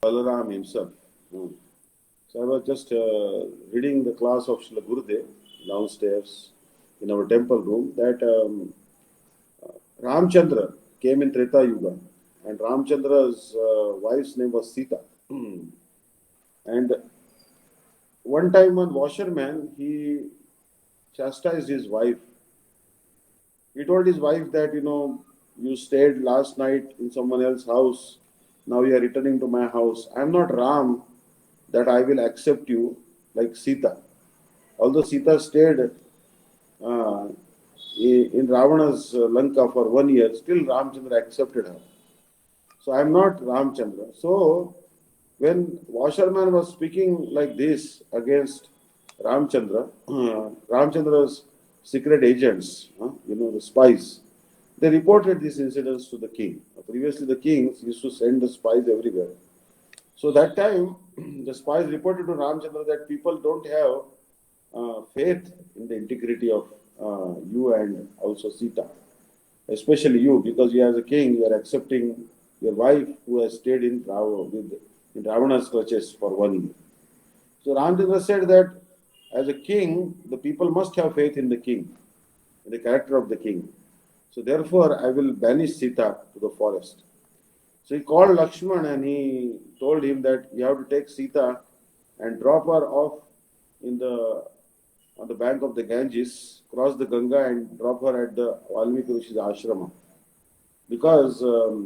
Balaram himself. Hmm. So I was just reading the class of Srila Gurudev downstairs in our temple room that Ramchandra came in Treta Yuga, and Ramchandra's wife's name was Sita. And one time, one washerman he chastised his wife. He told his wife that you stayed last night in someone else's house. Now you are returning to my house. I am not Ram that I will accept you like Sita. Although Sita stayed uh, in Ravana's Lanka for 1 year, still Ramchandra accepted her. So I am not Ramchandra. So when Washerman was speaking like this against Ramchandra, Ramchandra's secret agents, the spies, they reported these incidents to the king. Previously, the kings used to send the spies everywhere. So that time, the spies reported to Ramchandra that people don't have faith in the integrity of you and also Sita, especially you, because you as a king, you are accepting your wife who has stayed in Ravana's clutches for 1 year. So Ramchandra said that as a king, the people must have faith in the king, in the character of the king. So therefore, I will banish Sita to the forest. So he called Lakshman and he told him that you have to take Sita and drop her off in the on the bank of the Ganges, cross the Ganga and drop her at the Valmiki Rishi's ashrama. Because uh,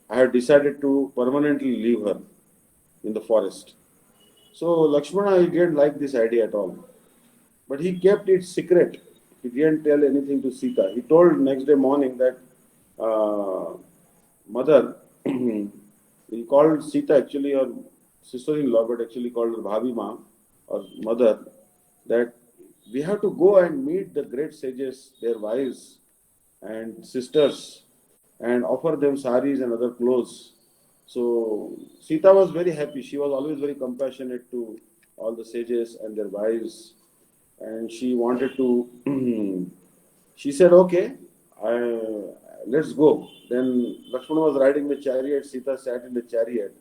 I had decided to permanently leave her in the forest. So Lakshmana, he didn't like this idea at all. But he kept it secret. He didn't tell anything to Sita. He told next day morning that mother, he called Sita actually her sister-in-law, but actually called her Bhabi Ma or mother, that we have to go and meet the great sages, their wives and sisters, and offer them saris and other clothes. So Sita was very happy. She was always very compassionate to all the sages and their wives, and she wanted to. She said, "Okay, let's go." Then Lakshmana was riding the chariot. Sita sat in the chariot.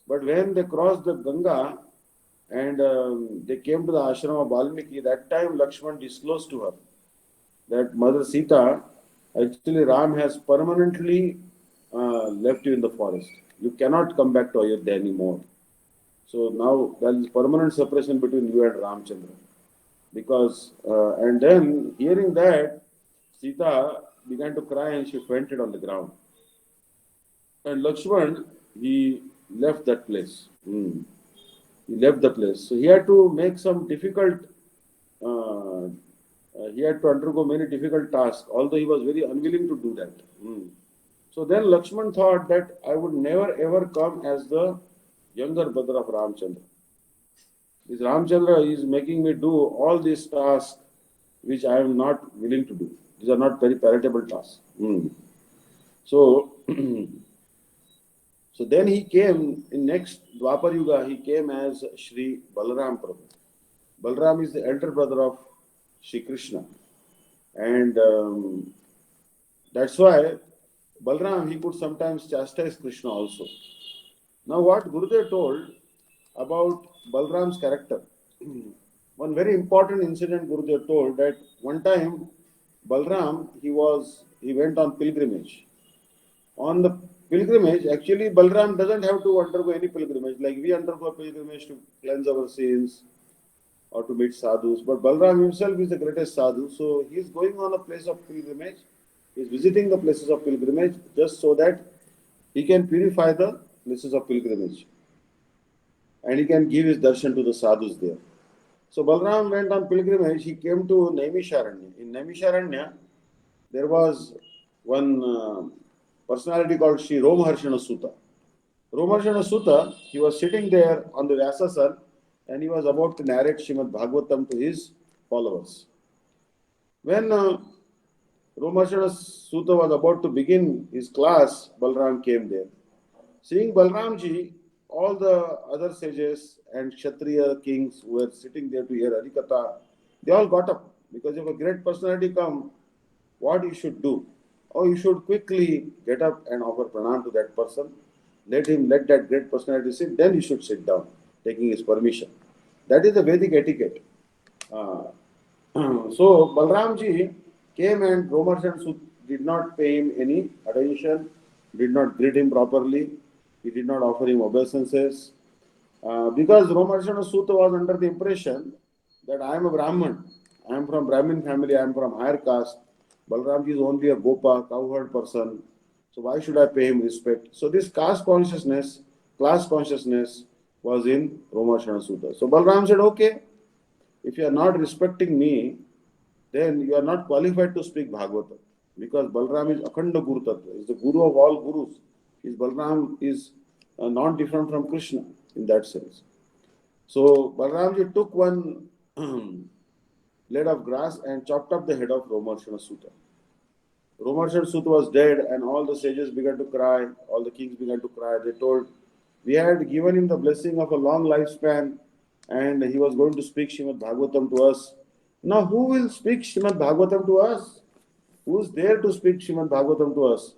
But when they crossed the Ganga and they came to the ashram of Valmiki, that time Lakshman disclosed to her that Mother Sita, actually Ram has permanently left you in the forest. You cannot come back to Ayodhya anymore. So now there is permanent separation between you and Ramchandra. Because, and then hearing that, Sita began to cry and she fainted on the ground. And Lakshman, he left that place. He left the place. So he had to make some difficult, he had to undergo many difficult tasks, although he was very unwilling to do that. So then Lakshman thought that I would never ever come as the younger brother of Ramchandra. This Ramchandra is making me do all these tasks which I am not willing to do. These are not very palatable tasks. So, so then he came in next Dwapar Yuga. He came as Sri Balaram Prabhu. Balaram is the elder brother of Sri Krishna, and that's why Balaram he could sometimes chastise Krishna also. Now, what Gurudev told about Balram's character. One very important incident Gurudev told that one time Balram he went on pilgrimage. On the pilgrimage, actually Balram doesn't have to undergo any pilgrimage like we undergo pilgrimage to cleanse our sins or to meet sadhus. But Balram himself is the greatest sadhu, so he is going on a place of pilgrimage. He is visiting the places of pilgrimage just so that he can purify the places of pilgrimage and he can give his darshan to the sadhus there. So Balram went on pilgrimage. He came to Naimisharanya. In Naimisharanya, there was one personality called Sri Romaharshana Sutta. Romaharshana Sutta, he was sitting there on the Vyasasana and he was about to narrate Srimad Bhagavatam to his followers. When Romaharshana Sutta was about to begin his class, Balram came there. Seeing Balramji, all the other sages and Kshatriya kings who were sitting there to hear Harikatha, they all got up because if a great personality come, what you should do? oh, you should quickly get up and offer pranam to that person. Let that great personality sit, then you should sit down, taking his permission. That is the Vedic etiquette. Uh, so Balramji came and Romerson Sut did not pay him any attention, did not greet him properly, he did not offer him obeisances. Because Romerson Sut was under the impression that I am a Brahman, I am from Brahmin family, I am from higher caste. Balramji is only a Gopa, cowherd person. So why should I pay him respect? So this caste consciousness, class consciousness was in Romerson Sutta. So Balram said, okay, if you are not respecting me, then you are not qualified to speak Bhagavatam. Because Balram is Akhanda Guru Tattva, is the Guru of all Gurus. His Balram is not different from Krishna in that sense. So Balramji took one blade of grass and chopped up the head of Romarshana Sutta. Romarshana Sutta was dead, and all the sages began to cry, all the kings began to cry. They told, we had given him the blessing of a long lifespan, and he was going to speak Srimad Bhagavatam to us. Now, who will speak Srimad Bhagavatam to us? Who is there to speak Srimad Bhagavatam to us?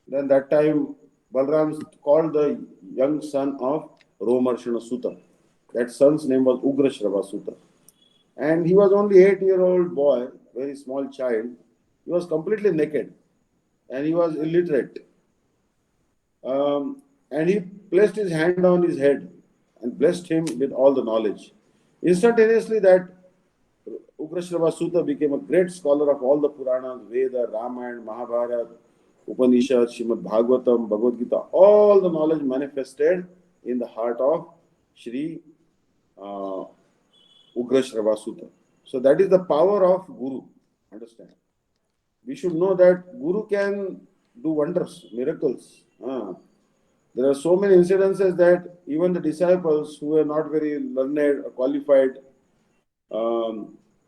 Then that time, Balram called the young son of Romarshana Sutta. That son's name was Ugrashrava Sutta. And he was only 8-year-old boy, very small child. He was completely naked and he was illiterate. And he placed his hand on his head and blessed him with all the knowledge. Instantaneously, that Ugrashrava Sutta became a great scholar of all the Puranas, Veda, Ramayana, Mahabharata, Upanishad, Srimad Bhagavatam, Bhagavad Gita. All the knowledge manifested in the heart of Sri Ugrashrava Sutta. So that is the power of Guru. Understand? We should know that Guru can do wonders, miracles. There are so many incidences that even the disciples who were not very learned or qualified,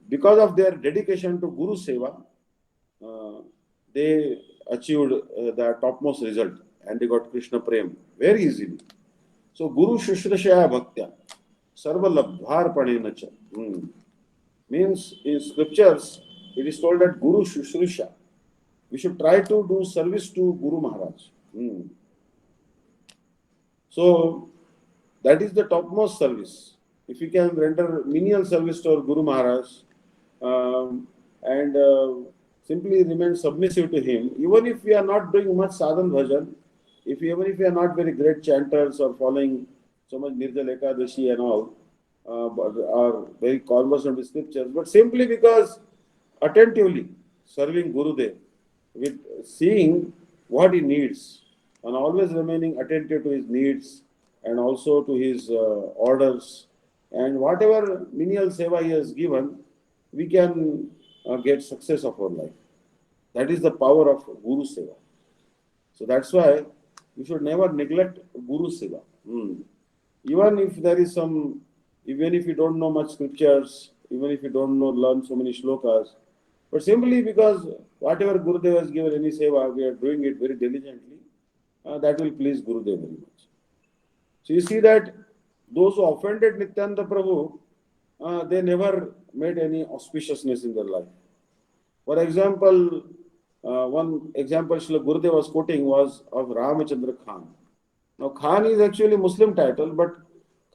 because of their dedication to Guru Seva, they achieved the topmost result and they got Krishna Prem very easily. So Guru Shushrashaya Bhaktya Sarva Labdhar Panenacha means in scriptures it is told that Guru Shushrusha. We should try to do service to Guru Maharaj. So that is the topmost service. If we can render menial service to our Guru Maharaj and simply remain submissive to him, even if we are not doing much sadhan bhajan, even if we are not very great chanters or following so much Nirjala Ekadashi and all, but are very conversant with scriptures, but simply because attentively serving Gurudev, with seeing what he needs and always remaining attentive to his needs and also to his orders, and whatever menial seva he has given, we can get success of our life. That is the power of Guru Seva. So that's why we should never neglect Guru Seva. Even if there is some, even if you don't know much scriptures, even if you don't know, learn so many shlokas, but simply because whatever Gurudev has given any seva, we are doing it very diligently, that will please Gurudev very much. So you see that those who offended Nityananda Prabhu, they never made any auspiciousness in their life. For example, one example Srila Gurudev was quoting was of Ramachandra Khan. Now Khan is actually a Muslim title, but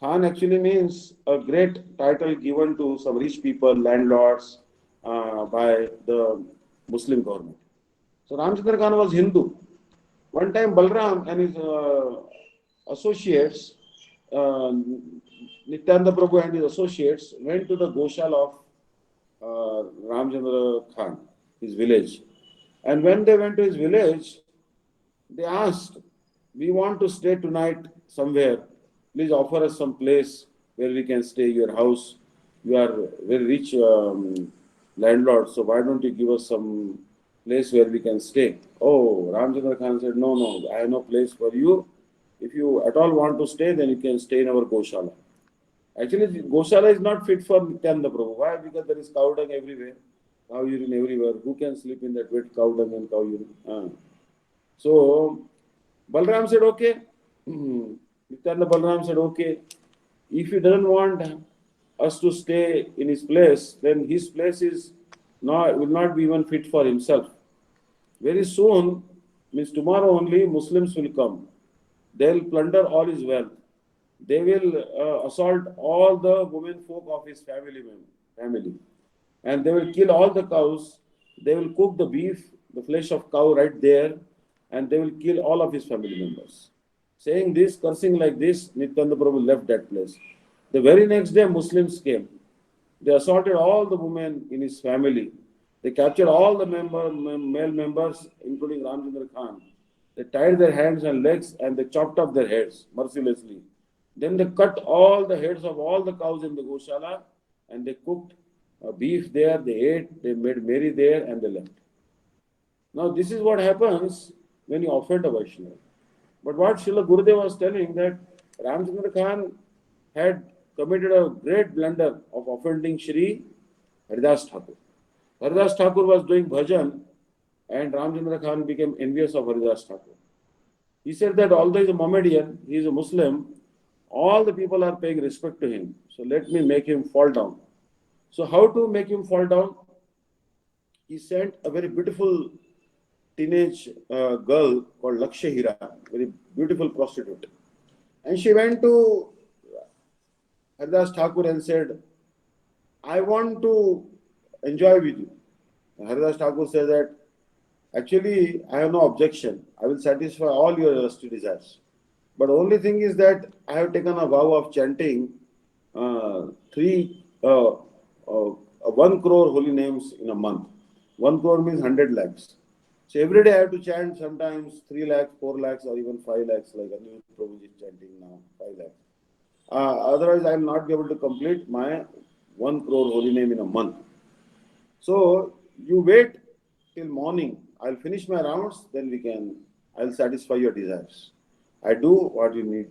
Khan actually means a great title given to some rich people, landlords, by the Muslim government. So Ramchandra Khan was Hindu. One time Balram and his associates, Nityananda Prabhu and his associates went to the Goshala of Ramchandra Khan, his village. And when they went to his village, they asked, we want to stay tonight somewhere. Please offer us some place where we can stay, your house. You are very rich landlord, so why don't you give us some place where we can stay? Oh, Ramchandra Khan said, no, I have no place for you. If you at all want to stay, then you can stay in our Goshala. Actually, Goshala is not fit for Nityananda Prabhu. Why? Because there is cow dung everywhere, cow urine everywhere. Who can sleep in that wet cow dung and cow urine? So, Balram said, okay. Nityananda Balram said, okay. If he doesn't want us to stay in his place, then his place will not be even fit for himself. Very soon, means tomorrow only, Muslims will come. They'll plunder all his wealth. They will assault all the women folk of his family, and they will kill all the cows. They will cook the beef, the flesh of cow right there, and they will kill all of his family members. Saying this, cursing like this, Nityananda Prabhu left that place. The very next day, Muslims came. They assaulted all the women in his family. They captured all the male members, including Ramchandra Khan. They tied their hands and legs and they chopped off their heads mercilessly. Then they cut all the heads of all the cows in the Goshala and they cooked beef there, they ate, they made merry there, and they left. Now, this is what happens when you offend a Vaishnava. But what Srila Gurudev was telling that Ramchandra Khan had committed a great blunder of offending Shri Haridas Thakur. Haridas Thakur was doing bhajan and Ramchandra Khan became envious of Haridas Thakur. He said that although he is a Mohammedan, he is a Muslim, all the people are paying respect to him. So let me make him fall down. So how to make him fall down? He sent a very beautiful teenage girl called Lakshya Hira, very beautiful prostitute. And she went to Haridas Thakur and said, I want to enjoy with you. And Haridas Thakur said that, actually, I have no objection. I will satisfy all your lusty desires. But the only thing is that I have taken a vow of chanting 1 crore holy names in a month. 1 crore means 100 lakhs. So every day I have to chant sometimes 3 lakhs, 4 lakhs, or even 5 lakhs, like Anil Prabhu is chanting now, 5 lakhs. Otherwise, I will not be able to complete my 1 crore holy name in a month. So you wait till morning. I'll finish my rounds, then I'll satisfy your desires. I do what you need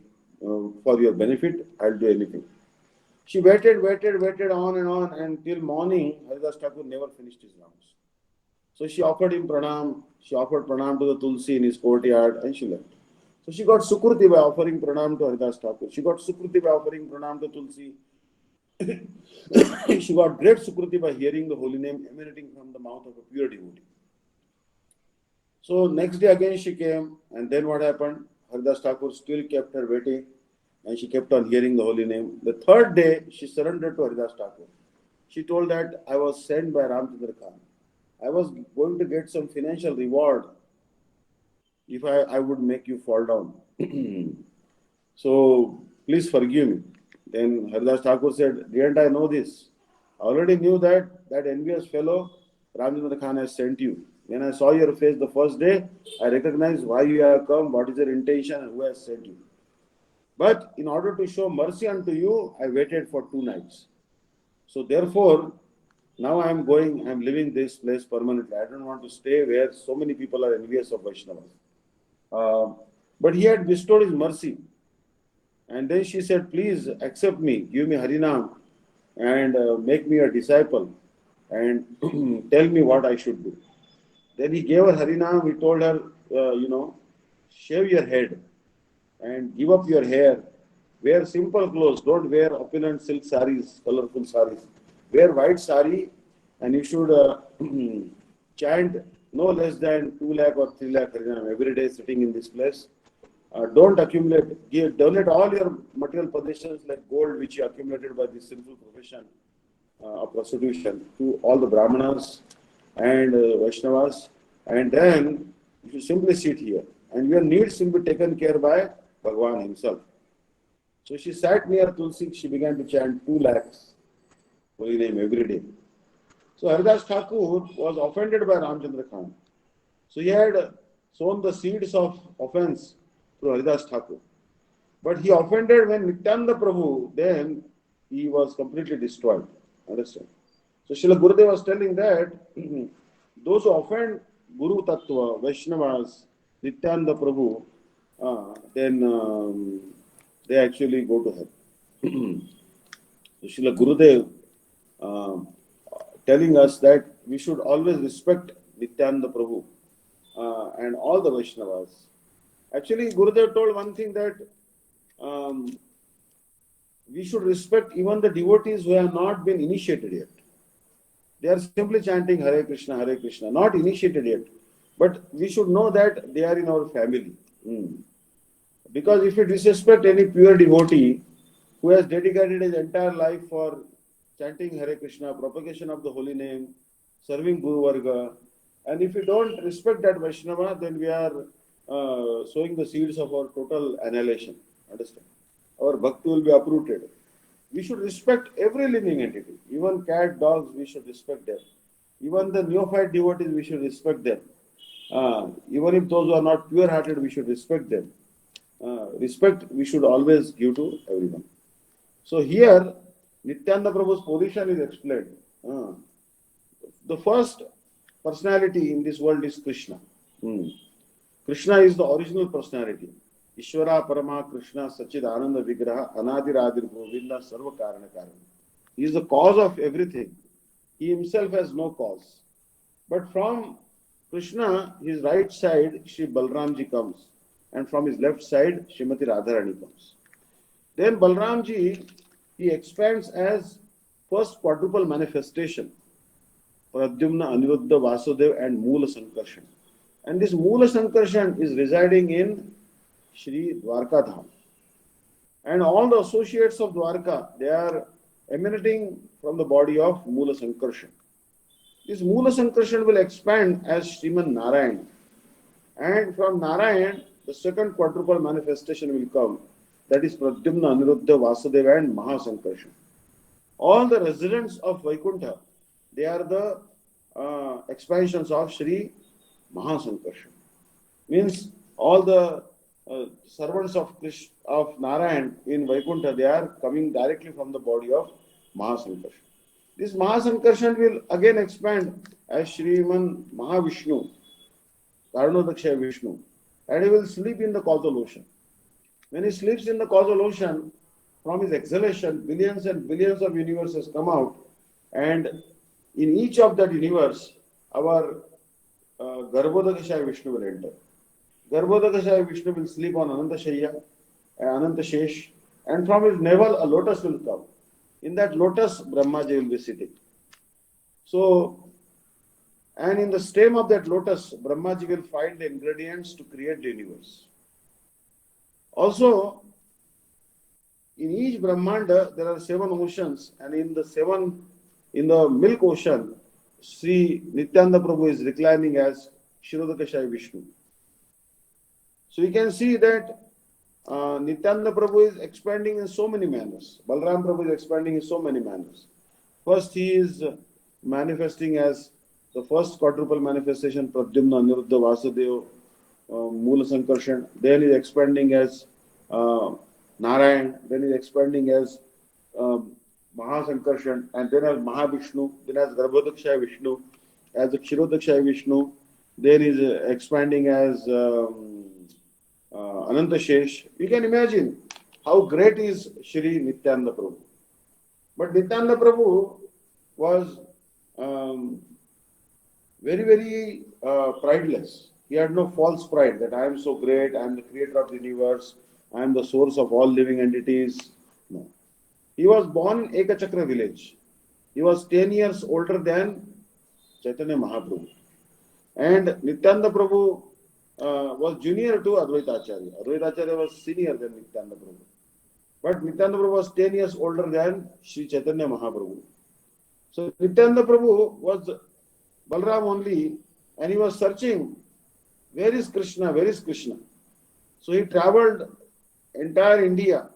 for your benefit. I'll do anything. She waited on until morning. Haridas Thakur never finished his rounds. So she offered him pranam. She offered pranam to the Tulsi in his courtyard and she left. So she got Sukruti by offering pranam to Haridas Thakur. She got Sukruti by offering pranam to Tulsi. She got great Sukruti by hearing the holy name emanating from the mouth of a pure devotee. So next day again she came, and then what happened? Haridas Thakur still kept her waiting and she kept on hearing the holy name. The third day she surrendered to Haridas Thakur. She told that I was sent by Ramchandra Khan. I was going to get some financial reward if I would make you fall down. So please forgive me. Then Haridas Thakur said, didn't I know this? I already knew that envious fellow Ramchandra Khan has sent you. When I saw your face the first day, I recognized why you have come, what is your intention, and who has sent you. But in order to show mercy unto you, I waited for 2 nights. So therefore, now I am leaving this place permanently. I don't want to stay where so many people are envious of Vaishnavas. But he had bestowed his mercy. And then she said, please accept me, give me Harinam, and make me a disciple, and tell me what I should do. Then he gave her Harinam. He told her, shave your head and give up your hair. Wear simple clothes. Don't wear opulent silk saris, colorful saris. Wear white sari, and you should chant no less than 2 lakh or 3 lakh Harinam every day sitting in this place. Don't accumulate. Donate all your material possessions like gold which you accumulated by this sinful profession of prostitution to all the Brahmanas and Vaishnavas, and then you simply sit here, and your needs will be taken care by Bhagwan himself. So she sat near Tulsi. She began to chant 2 lakhs holy name every day. So Haridas Thakur was offended by Ramchandra Khan. So he had sown the seeds of offense to Haridas Thakur. But he offended when Nityananda Prabhu, then he was completely destroyed. Understand? So Srila Gurudev was telling that those who offend Guru Tattva, Vaishnavas, Nityananda Prabhu, then they actually go to hell. So Srila Gurudev telling us that we should always respect Nityananda Prabhu and all the Vaishnavas. Actually, Gurudev told one thing that we should respect even the devotees who have not been initiated yet. They are simply chanting Hare Krishna, not initiated yet. But we should know that they are in our family. Mm. Because if you disrespect any pure devotee who has dedicated his entire life for chanting Hare Krishna, propagation of the holy name, serving Guru Varga, and if you don't respect that Vaishnava, then we are sowing the seeds of our total annihilation. Understand? Our bhakti will be uprooted. We should respect every living entity, even cat, dogs, we should respect them. Even the neophyte devotees, we should respect them. Even if those who are not pure hearted, we should respect them. Respect we should always give to everyone. So here, Nityananda Prabhu's position is explained. Uh, the first personality in this world is Krishna. Hmm. Krishna is the original personality. Ishvara Parama Krishna Sachid Ananda Vigraha Anadiradir Govinda Sarva Karana Karana. He is the cause of everything. He himself has no cause. But from Krishna, his right side, Shri Balramji comes. And from his left side, Srimati Radharani comes. Then Balramji, he expands as first quadruple manifestation. Pradyumna, Aniruddha, Vasudev and Moola Sankarshan. And this Moola Sankarshan is residing in Shri Dwarka Dham. And all the associates of Dwarka, they are emanating from the body of Moola Sankarshan. This Moola Sankarshan will expand as Sriman Narayan. And from Narayan, the second quadruple manifestation will come. That is Pradyumna, Aniruddha, Vasudeva and Mahasankarshan. All the residents of Vaikuntha, they are the expansions of Sri Mahasankarshan. Means all the servants of Narayan in Vaikuntha, they are coming directly from the body of Mahasankarshan. This Mahasankarshan will again expand as Shriman Mahavishnu, Karanodakshaya Vishnu, and he will sleep in the causal ocean. When he sleeps in the causal ocean, from his exhalation, billions and billions of universes come out, and in each of that universe, our Garbhodakashaya Vishnu will enter. Garbhodakashaya Vishnu will sleep on Anantashaya, Anantashesh, and from his navel a lotus will come. In that lotus, Brahmaji will be sitting. So, and in the stem of that lotus, Brahmaji will find the ingredients to create the universe. Also, in each Brahmanda, there are 7 oceans, and in the milk ocean, Sri Nityananda Prabhu is reclining as Shirodakashaya Vishnu. So we can see that Nityananda Prabhu is expanding in so many manners. Balram Prabhu is expanding in so many manners. First, he is manifesting as the first quadruple manifestation, Pradyumna, Aniruddha, Vasudeva, Moola Sankarshan. Then he is expanding as Narayan. Then he is expanding as Mahasankarshan. And then as Mahavishnu. Then as Garbhodakshaya Vishnu. As the Kshirodakshaya Vishnu. Then he is expanding as Anantashesh. You can imagine how great is Shri Nityananda Prabhu. But Nityananda Prabhu was very, very prideless. He had no false pride that I am so great, I am the creator of the universe, I am the source of all living entities. No. He was born in Ekachakra village. He was 10 years older than Chaitanya Mahaprabhu. And Nityananda Prabhu was junior to Advaita Acharya. Advaita Acharya was senior than Nityananda Prabhu. But Nityananda Prabhu was 10 years older than Sri Chaitanya Mahaprabhu. So Nityananda Prabhu was Balram only, and he was searching, where is Krishna, where is Krishna? So he traveled entire India,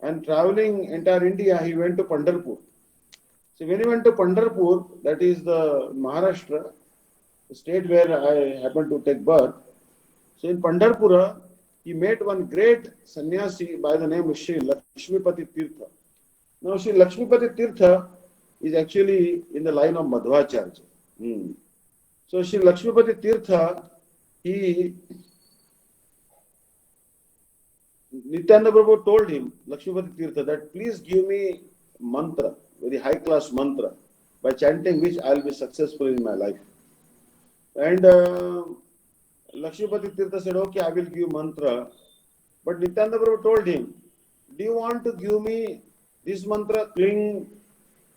and traveling entire India, he went to Pandharpur. So when he went to Pandharpur, that is the Maharashtra, the state where I happened to take birth. So in Pandharpura, he met one great sannyasi by the name of Sri Lakshmipati Tirtha. Now Sri Lakshmipati Tirtha is actually in the line of Madhvacharya. So Sri Lakshmipati Tirtha, Nityananda Prabhu told him, Lakshmipati Tirtha, that please give me mantra, very high class mantra, by chanting which I will be successful in my life. And Lakshmipati Tirtha said, okay, I will give mantra. But Nityananda Prabhu told him, do you want to give me this mantra, Kling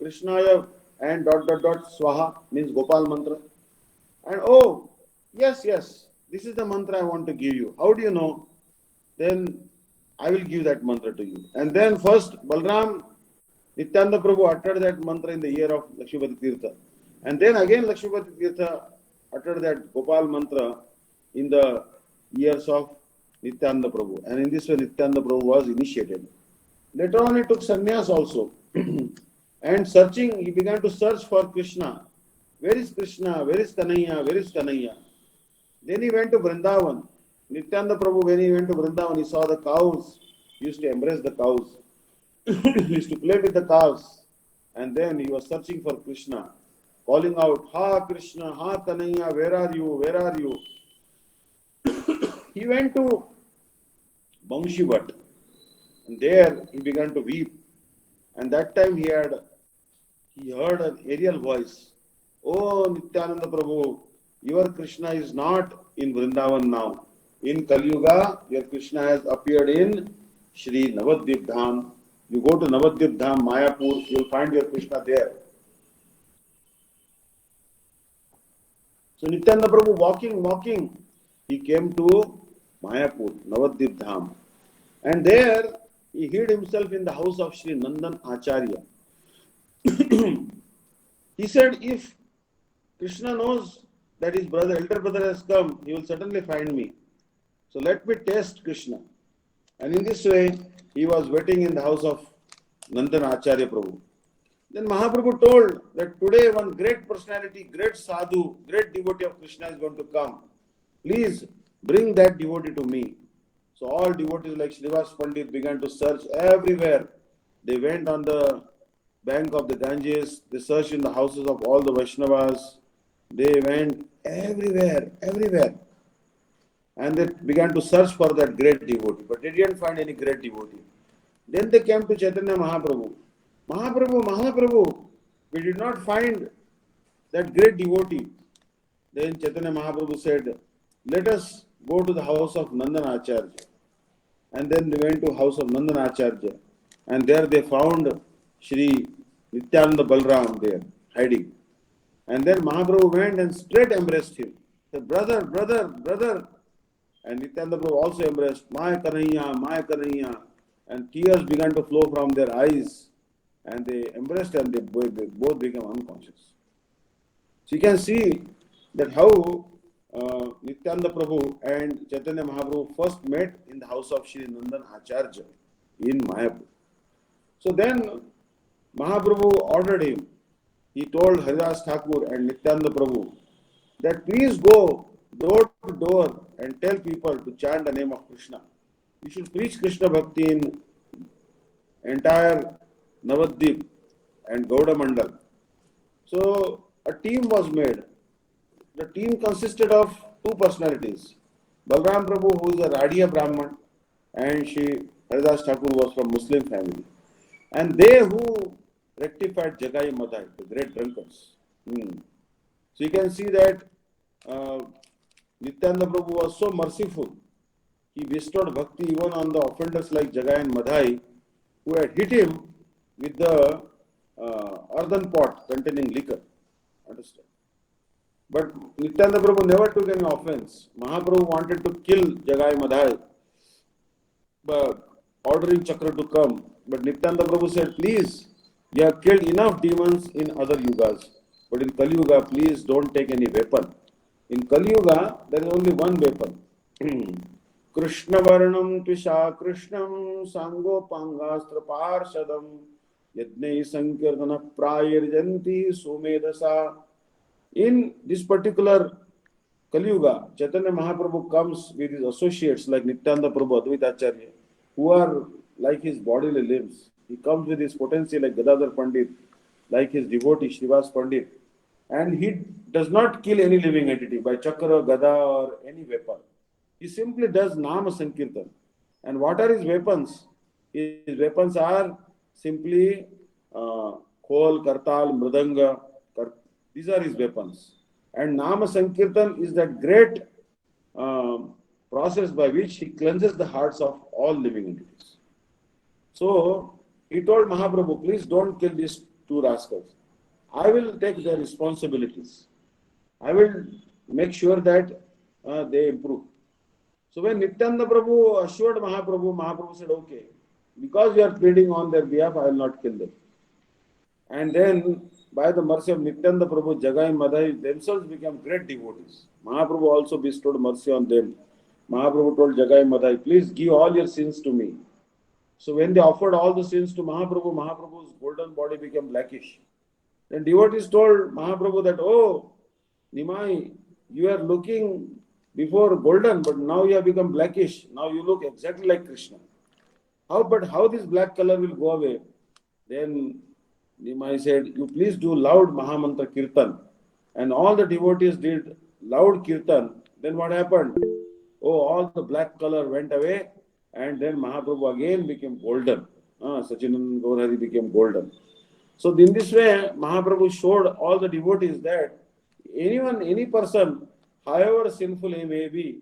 Krishnaya and ... Swaha, means Gopal mantra? And oh, Yes, yes, this is the mantra I want to give you. How do you know? Then I will give that mantra to you. And then first, Balram Nityananda Prabhu uttered that mantra in the ear of Lakshmipati Tirtha. And then again Lakshmipati Tirtha uttered that Gopal mantra in the ears of Nityananda Prabhu. And in this way Nityananda Prabhu was initiated. Later on he took sannyas also. And searching, he began to search for Krishna. Where is Krishna? Where is Kanhaiya? Where is Kanhaiya? Then he went to Vrindavan. Nityananda Prabhu, when he went to Vrindavan, he saw the cows. He used to embrace the cows. He used to play with the cows. And then he was searching for Krishna, calling out, Ha Krishna, Ha Kanhaiya, where are you? Where are you? He went to Bangshivat. And there he began to weep. And that time he heard an aerial voice. Oh Nityananda Prabhu, your Krishna is not in Vrindavan now. In Kali Yuga, your Krishna has appeared in Shri Navadvip Dham. You go to Navadvip Dham, Mayapur, you will find your Krishna there. So Nityananda Prabhu walking, he came to Mayapur, Navadvip Dham. And there he hid himself in the house of Shri Nandan Acharya. He said, if Krishna knows that his brother, elder brother has come, he will certainly find me. So let me test Krishna. And in this way, he was waiting in the house of Nandan Acharya Prabhu. Then Mahaprabhu told that today one great personality, great sadhu, great devotee of Krishna is going to come. Please bring that devotee to me. So all devotees like Srivas Pandit began to search everywhere. They went on the bank of the Ganges, they searched in the houses of all the Vaishnavas, they went everywhere. And they began to search for that great devotee, but they didn't find any great devotee. Then they came to Chaitanya Mahaprabhu. Mahaprabhu, we did not find that great devotee. Then Chaitanya Mahaprabhu said, let us go to the house of Nandan Acharya. And then they went to house of Nandan Acharya. And there they found Shri Nityananda Balram there, hiding. And then Mahaprabhu went and straight embraced him. Said, brother. And Nityananda Prabhu also embraced, my Kanhaiya. And tears began to flow from their eyes. And they embraced and they both became unconscious. So you can see that how Nityananda Prabhu and Chaitanya Mahaprabhu first met in the house of Shri Nandan Acharya in Mayapur. So then Mahaprabhu ordered him. He told Haridas Thakur and Nityananda Prabhu that please go door to door and tell people to chant the name of Krishna. You should preach Krishna Bhakti in entire Navadvip and Gauda Mandal. So a team was made. The team consisted of two personalities. Balram Prabhu, who is a Radiya Brahman, and Shri Haridas Thakur was from Muslim family. And they who rectified Jagai Madhai, the great drunkards. So you can see that Nityananda Prabhu was so merciful. He bestowed bhakti even on the offenders like Jagai and Madhai, who had hit him with the earthen pot containing liquor. Understand? But Nityananda Prabhu never took any offense. Mahaprabhu wanted to kill Jagai Madhai, but ordering Chakra to come. But Nityananda Prabhu said, please, you have killed enough demons in other yugas. But in Kali Yuga, please don't take any weapon. In Kali Yuga, there is only one weapon. Krishna Varnam Tvisha Krishnam Sango Pangastra Parshadam Yadnei Sankirtana Prayirjanti Sumedasa. In this particular Kali Yuga, Chaitanya Mahaprabhu comes with his associates like Nityananda Prabhu, Advaita Acharya, who are like his bodily limbs. He comes with his potency like Gadadhar Pandit, like his devotee Srivas Pandit. And he does not kill any living entity by chakra, gada or any weapon. He simply does Nama Sankirtan. And what are his weapons? His weapons are simply Khol, Kartal, Mridanga. These are his weapons. And Nama Sankirtan is that great process by which he cleanses the hearts of all living entities. So he told Mahaprabhu, please don't kill these two rascals. I will take their responsibilities. I will make sure that they improve. So when Nityananda Prabhu assured Mahaprabhu, Mahaprabhu said, okay, because you are pleading on their behalf, I will not kill them. And then, by the mercy of Nityananda Prabhu, Jagai Madhai themselves became great devotees. Mahaprabhu also bestowed mercy on them. Mahaprabhu told Jagai Madhai, please give all your sins to me. So when they offered all the sins to Mahaprabhu, Mahaprabhu's golden body became blackish. Then devotees told Mahaprabhu that, oh, Nimai, you are looking before golden, but now you have become blackish. Now you look exactly like Krishna. How this black color will go away? Then Nimai said, you please do loud Mahamantra Kirtan. And all the devotees did loud Kirtan. Then what happened? Oh, all the black color went away, and then Mahaprabhu again became golden. Sachinandan Gaurhari became golden. So in this way, Mahaprabhu showed all the devotees that any person, however sinful he may be,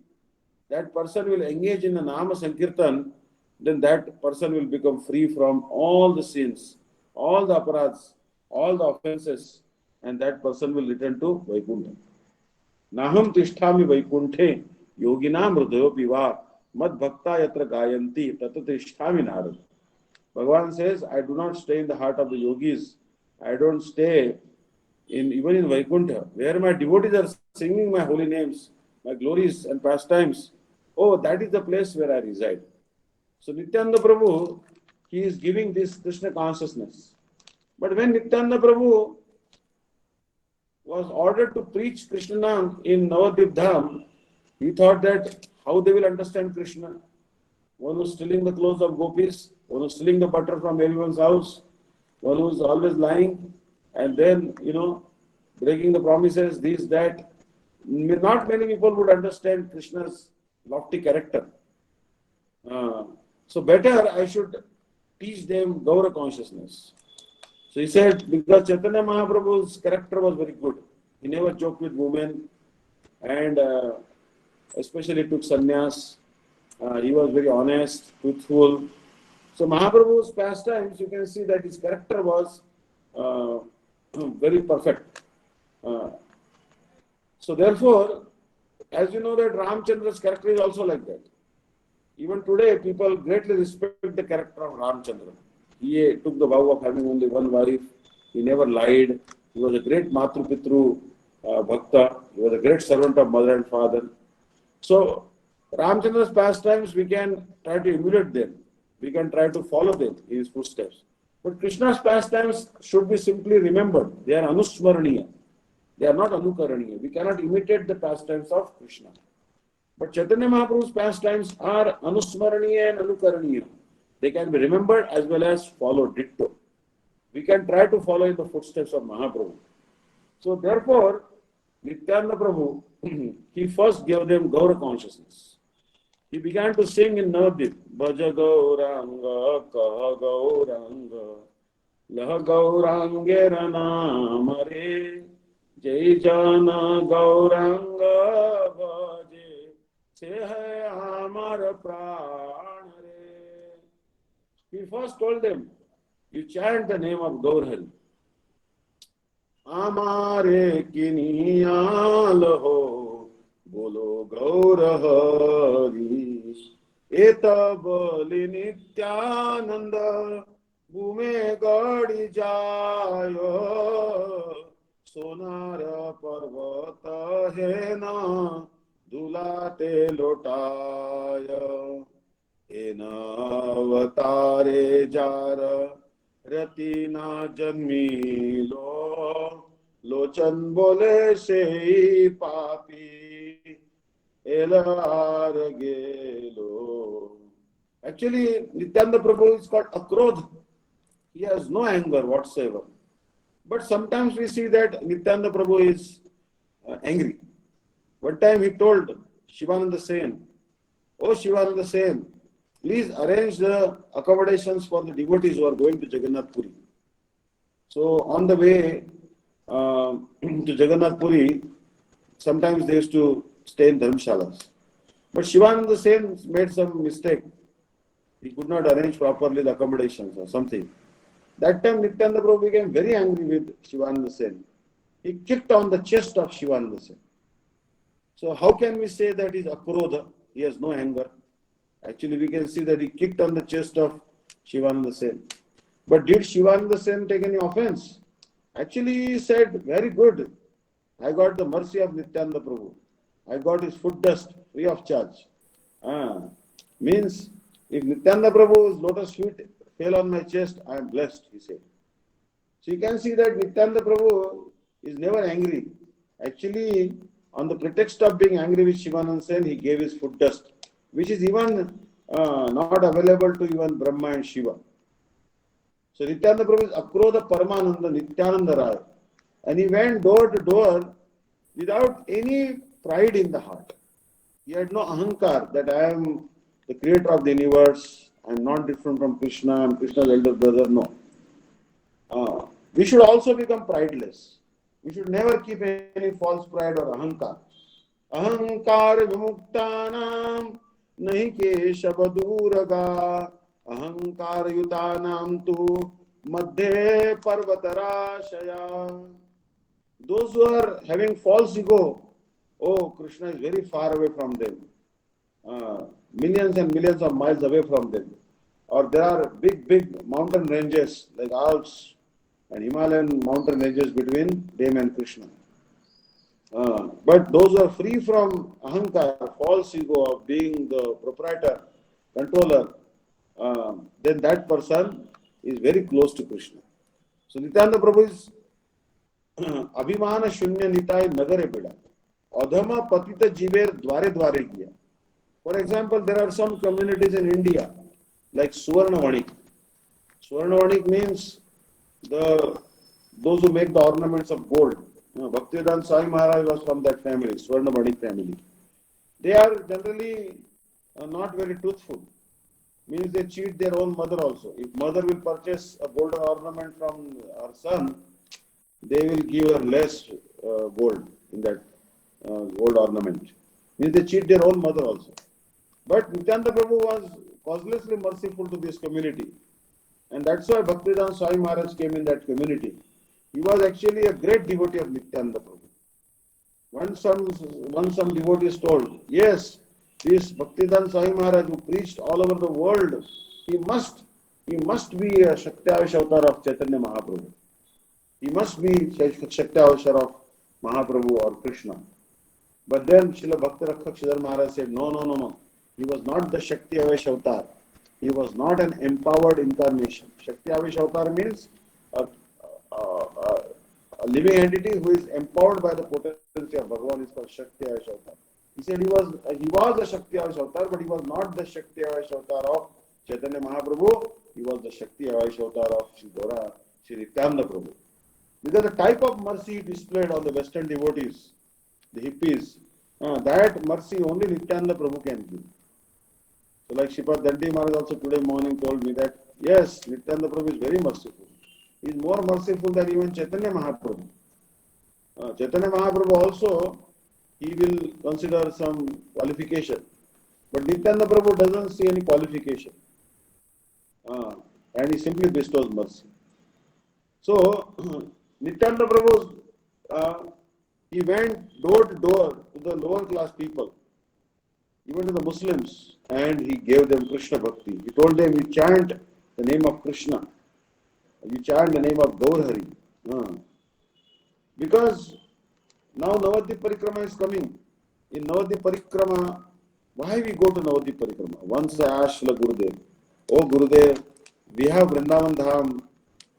that person will engage in the Nama Sankirtan, then that person will become free from all the sins, all the aparadhs, all the offenses, and that person will return to Vaikuntha. Naham tishtami Vaikunthe yoginam hridayopi va mad bhakta yatra gayanti tata tishtami narad. Bhagavan says, I do not stay in the heart of the yogis. I don't stay even in Vaikuntha, where my devotees are singing my holy names, my glories and pastimes. Oh, that is the place where I reside. So Nityananda Prabhu, he is giving this Krishna consciousness. But when Nityananda Prabhu was ordered to preach Krishna in Navadvip Dham, he thought that how they will understand Krishna. One who's stealing the clothes of gopis, one who's stealing the butter from everyone's house, one who's always lying, and then, breaking the promises, this, that. Not many people would understand Krishna's lofty character. So better I should teach them Gaura consciousness. So he said, because Chaitanya Mahaprabhu's character was very good. He never joked with women, and especially took sannyas. He was very honest, truthful. So Mahaprabhu's pastimes, you can see that his character was very perfect. So therefore, as you know that Ramchandra's character is also like that. Even today, people greatly respect the character of Ramchandra. He took the vow of having only one wife. He never lied. He was a great Matru Pitru Bhakta. He was a great servant of mother and father. So, Ramchandra's pastimes, we can try to emulate them. We can try to follow them in his footsteps. But Krishna's pastimes should be simply remembered. They are anusmaraniya. They are not anukaraniya. We cannot imitate the pastimes of Krishna. But Chaitanya Mahaprabhu's pastimes are anusmaraniya and anukaraniya. They can be remembered as well as followed ditto. We can try to follow in the footsteps of Mahaprabhu. So therefore, Nityananda Prabhu, he first gave them Gaura consciousness. He began to sing in Navadvip, Bhaja Gauranga, Kaha Gauranga, Laha Gaurangera Namare, Jai Jana Gauranga Bhaje, Se Hai Amar Pranare. He first told them, you chant the name of Gaurhari. Amare kiniyal ho, bolo Gaurahari, eta bali nityananda, bhume gadi jayo, sonara parvata hai na, dulate lotaya, ena avatare jara, रतीना जन्मी लो लोचन बोले से पापी एलार गेलो. Actually, Nityananda Prabhu is called Akrodh. He has no anger whatsoever. But sometimes we see that Nityananda Prabhu is angry. One time he told Shivananda Sen, "Oh Shivananda Sen, please arrange the accommodations for the devotees who are going to Jagannath Puri." So on the way to Jagannath Puri, sometimes they used to stay in dharmshalas. But Shivananda Sen made some mistake. He could not arrange properly the accommodations or something. That time Nityananda Prabhu became very angry with Shivananda Sen. He kicked on the chest of Shivananda Sen. So how can we say that he's akrodha? He has no anger. Actually, we can see that he kicked on the chest of Shivananda Sen. But did Shivananda Sen take any offense? Actually, he said, very good. I got the mercy of Nityananda Prabhu. I got his foot dust free of charge. Ah, means if Nityananda Prabhu's lotus feet fell on my chest, I am blessed, he said. So you can see that Nityananda Prabhu is never angry. Actually, on the pretext of being angry with Shivananda Sen, he gave his foot dust, which is even not available to even Brahma and Shiva. So Nityananda Prabhu is Akrodha Paramananda Nityananda Rai. And he went door to door without any pride in the heart. He had no ahankar that I am the creator of the universe, I am not different from Krishna, I am Krishna's elder brother. No. We should also become prideless. We should never keep any false pride or ahankar. Ahankar vimuktanam nahi keshav duraga ahankar yutanam tu madhe parvatarashaya. Those who are having false ego, oh, Krishna is very far away from them, millions and millions of miles away from them. Or there are big mountain ranges like Alps and Himalayan mountain ranges between them and Krishna. But those who are free from ahankar, false ego of being the proprietor, controller, then that person is very close to Krishna. So Nityananda Prabhu is अभिमान शून्य निताय नगरे बिड़ा अधम पतित जीवेर द्वारे द्वारे किया. For example, there are some communities in India like Suvarnavanik. Suvarnavanik means those who make the ornaments of gold. Bhaktivedanta Swami Maharaj was from that family, Suvarnavanik family. They are generally not very truthful. Means they cheat their own mother also. If mother will purchase a golden ornament from her son, they will give her less gold in that gold ornament. Means they cheat their own mother also. But Nityananda Prabhu was causelessly merciful to this community. And that's why Bhaktivedanta Swami Maharaj came in that community. He was actually a great devotee of Nityananda Prabhu. Once some devotees told, yes, this Bhaktivedanta Swami Maharaj who preached all over the world, he must be a Shakti Avatar of Chaitanya Mahaprabhu. He must be Shakti Avatar of Mahaprabhu or Krishna. But then Srila Bhakti Rakshak Sridhar Maharaj said, no. He was not the Shakti Avatar. He was not an empowered incarnation. Shakti Avatar means a living entity who is empowered by the potency of Bhagavan is called Shakti Avatar. He said he was a Shakti Avatar, but he was not the Shakti Avatar of Chaitanya Mahaprabhu. He was the Shakti Avatar of Sri Nityananda Prabhu. Because the type of mercy he displayed on the Western devotees, the hippies, that mercy only Nityananda Prabhu can give. So like Shripad Dandi Maharaj also today morning told me that, yes, Nityananda Prabhu is very merciful. He is more merciful than even Chaitanya Mahaprabhu. Chaitanya Mahaprabhu also, he will consider some qualification. But Nityananda Prabhu doesn't see any qualification. And he simply bestows mercy. So, Nityananda Prabhu, he went door to door to the lower class people, even to the Muslims, and he gave them Krishna Bhakti. He told them, you chant the name of Krishna, you chant the name of Gaurhari. Because now Navadvip Parikrama is coming. In Navadvip Parikrama, why we go to Navadvip Parikrama? Once I asked Srila Gurudev, oh Gurudev, we have Vrindavan Dham.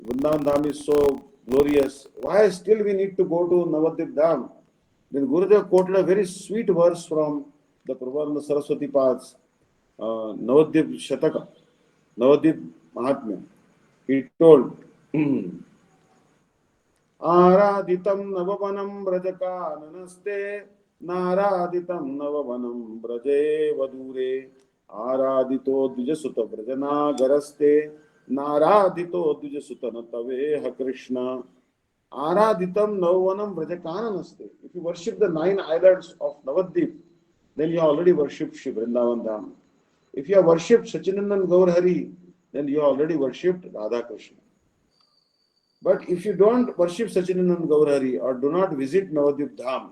Vrindavan Dham is so glorious. Why still we need to go to Navadvip Dham? Then Gurudev quoted a very sweet verse from the Prabhupada Saraswati Pad's Navadvip Shataka, Navadvip Mahatmya. He told, Araditam Navavanam Brajakananaste Naraditam Navavanam Braje Vadure Aradito Dvijasuta Brajana Garaste Naradito Dvijasutana Taveha Krishna Araditam Navavanam Brajakananaste. If you worship the 9 islands of Navadvip, then you already worshipped Shri Vrindavan Dham. If you have worshipped Sachinandan Gaurhari, then you already worshipped Radha Krishna. But if you don't worship Sachinandan Gaurhari or do not visit Navadvip Dham,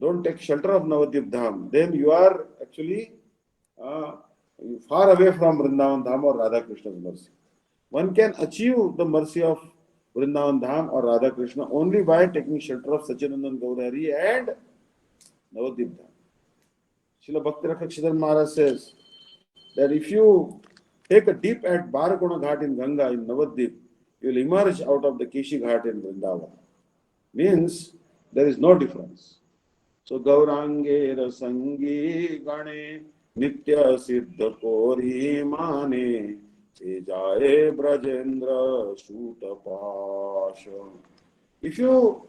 don't take shelter of Navadvip Dham, then you are actually uh, far away from Vrindavan Dham or Radha Krishna's mercy. One can achieve the mercy of Vrindavan Dham or Radha Krishna only by taking shelter of Sachinandan Gaurahari and Navadvip Dham. Srila Bhakti Rakshidhar Maharaj says that if you take a dip at Barakona Ghat in Ganga in Navadvip, you will emerge out of the Keshi Ghat in Vrindavan. Means there is no difference. So Gaurange Rasangi Gane Nitya Siddha Kori Mane Jaye Brajendra Sutapasha. If you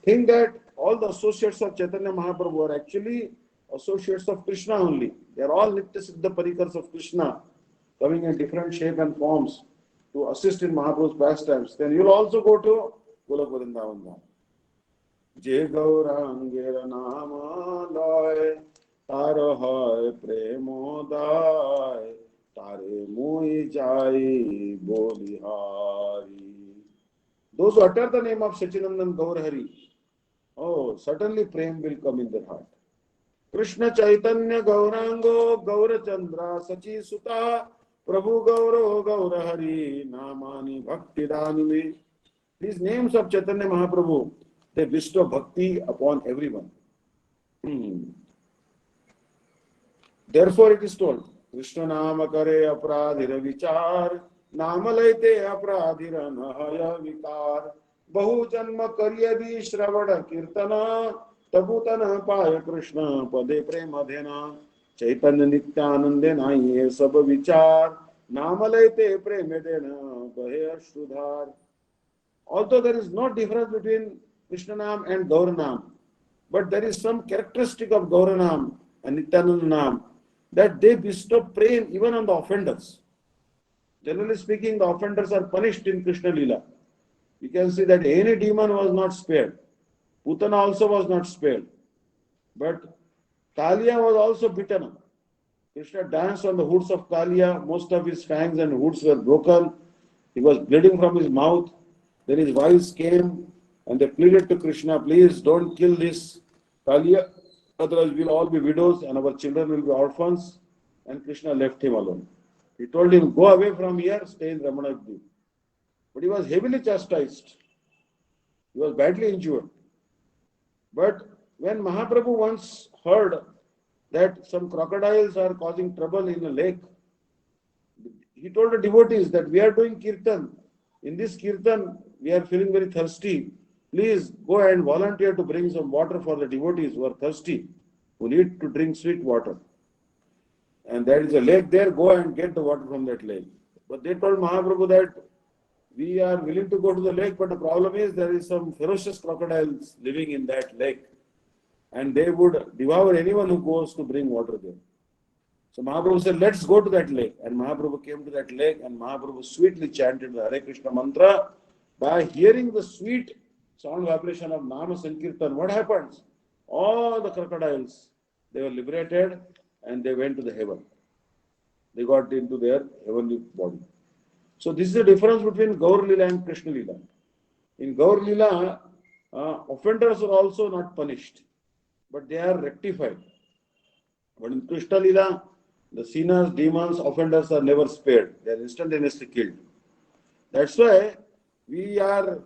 think that all the associates of Chaitanya Mahaprabhu are actually associates of Krishna only, they are all Nitya Siddha Parikars of Krishna, coming in different shape and forms to assist in Mahaprabhu's pastimes, then you will also go to Golok Vrindavan. Je Gaurangera Nama Loy Taro Hoy Premodai Tare Mui Jai Bolihari. Those who utter the name of Sachinandan Gaurahari, oh, certainly Prem will come in their heart. Krishna Chaitanya Gaurango Gaurachandra Sachi Suta Prabhu Gauro Gaurahari Namani Bhakti Danime. These names of Chaitanya Mahaprabhu, they bestow bhakti upon everyone. Therefore it is told, Krishna Nama Kare Apradhira Vichar Namalaite Apradhira Nahaya Vikar Bahu Janma Karyadi Shravada Kirtana Tabutana Paya Krishna Pade Premadhena Chaitanya Nityanandena Ye Sab Vichar Namalaite Premedena Bahe Ashrudhar. Although there is no difference between Krishnanam and Gauranam, but there is some characteristic of Gauranam and Nityanandanam that they bestow prem even on the offenders. Generally speaking, the offenders are punished in Krishna Lila. You can see that any demon was not spared. Putana also was not spared. But Kalia was also bitten. Krishna danced on the hoods of Kalia. Most of his fangs and hoods were broken. He was bleeding from his mouth. Then his wives came and they pleaded to Krishna, please don't kill this Kalia, otherwise we'll all be widows and our children will be orphans. And Krishna left him alone. He told him, go away from here, stay in Ramanadvi. But he was heavily chastised. He was badly injured. But when Mahaprabhu once heard that some crocodiles are causing trouble in a lake, he told the devotees that we are doing kirtan. In this kirtan, we are feeling very thirsty. Please go and volunteer to bring some water for the devotees who are thirsty, who need to drink sweet water. And there is a lake there, go and get the water from that lake. But they told Mahaprabhu that we are willing to go to the lake, but the problem is there is some ferocious crocodiles living in that lake. And they would devour anyone who goes to bring water there. So Mahaprabhu said, let's go to that lake. And Mahaprabhu came to that lake and Mahaprabhu sweetly chanted the Hare Krishna mantra. By hearing the sweet sound vibration of Nama Sankirtan, what happens? All the crocodiles, they were liberated and they went to the heaven. They got into their heavenly body. So this is the difference between Gaur Lila and Krishna Lila. In Gaur Lila, offenders are also not punished, but they are rectified. But in Krishna Lila, the sinners, demons, offenders are never spared. They are instantaneously killed. That's why we are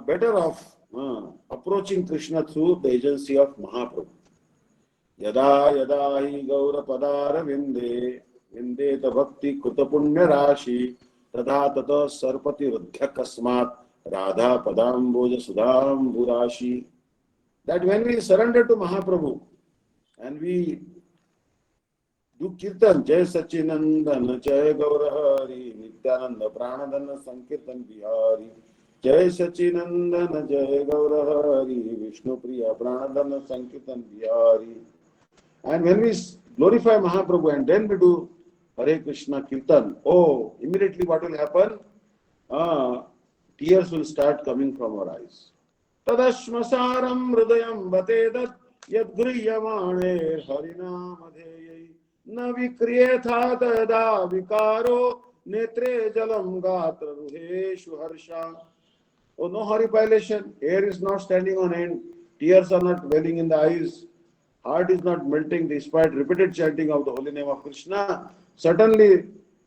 better off approaching Krishna through the agency of Mahaprabhu. Yada yada hi gaura padara vinde vindeta bhakti kuta punya rashi tadha tata sarpati rudhya kasmat radha padamboja sudham burashi. That when we surrender to Mahaprabhu and we do kirtan, Jai Sachinandan, Jai Gaurahari, Nityananda, Pranadana, Sankirtan Bihari, Jai Sachinandan, Jai Gaurahari, Vishnu Priya, Pranadana, Sankirtan Bihari. And when we glorify Mahaprabhu and then we do Hare Krishna Kirtan, oh, immediately what will happen? Tears will start coming from our eyes. Tadashmasaram hridayam batedat yad griyamane harinamadheyai na vikriyatha tada vikaro netre jalam gatra ruheshu harsha. Oh, no horripilation. Hair is not standing on end. tears are not welling in the eyes, heart is not melting despite repeated chanting of the holy name of Krishna, certainly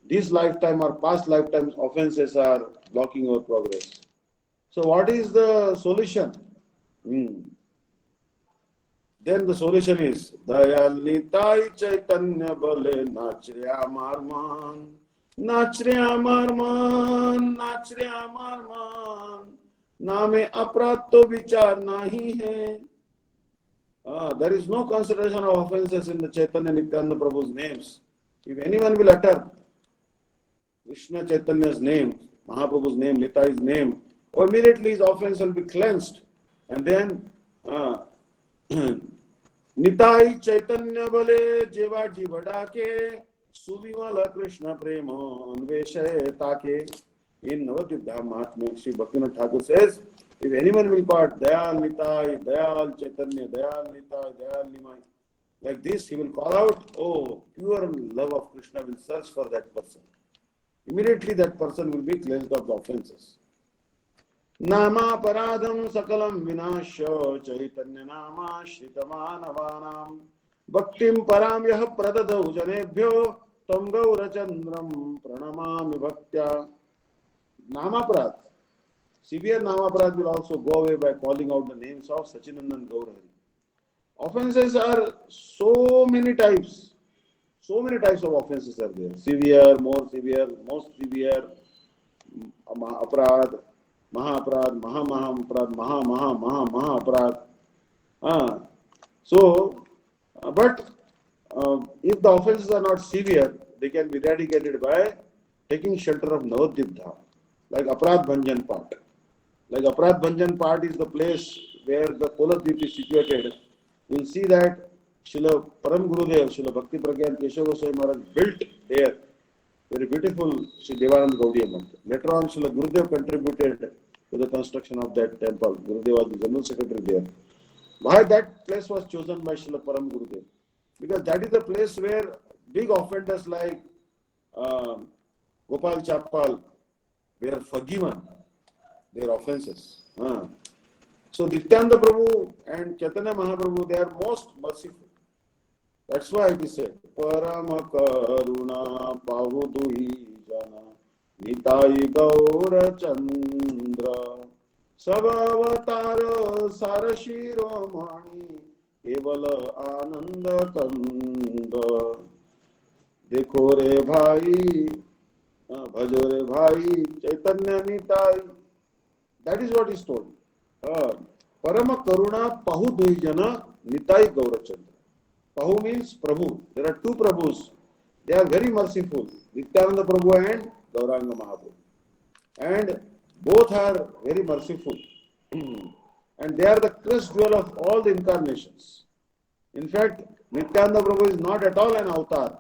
this lifetime or past lifetimes offenses are blocking your progress. So what is the solution? Hmm. Then the solution is Dayal Nitai Chaitanya Bale Nachriya Marman Nachriya Marman Nachriya Marman Name Aprat to Vichar Nahi hai. There is no consideration of offenses in the Chaitanya Nityananda Prabhu's names. If anyone will utter Krishna Chaitanya's name, Mahaprabhu's name, Nitai's name, immediately his offense will be cleansed. And then Nitai Chaitanya Bale Jeva Jivada ke Suvivala Krishna Prema Anveshaye Take. In Navadvipdha Mahatmya, Sri Bhaktivinoda Thakur says, if anyone will part Dayal Nitai, Dayal Chaitanya, Dayal Nitai, Dayal Nimai, like this, he will call out, oh, pure love of Krishna will search for that person. Immediately that person will be cleansed of the offenses. Nama paradam sakalam vinasya chaitanya nama shritamanavanam bhaktim param yah pradadau janebhyo tam gaura chandram pranamami bhaktya. Namaparad, severe Namaparad will also go away by calling out the names of Sachinandan Gaurahari. Offenses are so many types. So many types of offenses are there. Severe, more severe, most severe, Aparad, Mahaparad, Maha Aparad. But if the offenses are not severe, they can be eradicated by taking shelter of Navadvipdha. Like Aparad Bhanjan Part. Like Aparad Bhanjan Part is the place where the Koladvip is situated. You will see that Srila Param Gurudev, Srila Bhakti Pragyan Keshav Goswami Maharaj built there very beautiful Sri Devanand Gaudiya Math. Later on, Srila Gurudev contributed to the construction of that temple. Gurudev was the General Secretary there. Why that place was chosen by Srila Param Gurudev? Because that is the place where big offenders like Gopal Chapal were forgiven their offenses. So Nityananda Prabhu and Chaitanya Mahaprabhu, they are most merciful. That's why it is said, Parama Karuna Pavuduhi Jana Nitai Gaura Chandra Sabhavatara Sarashiro Mani Kevala Ananda Kanda Dekho re bhai Bhajo re bhai Chaitanya Nitai. That is what is told. Parama Karuna Pahu Duhijana Nitai Gaurachandra. Pahu means Prabhu. There are two Prabhus. They are very merciful. Nityananda Prabhu and Gauranga Mahaprabhu. And both are very merciful. And they are the crest jewel of all the incarnations. In fact, Nityananda Prabhu is not at all an avatar.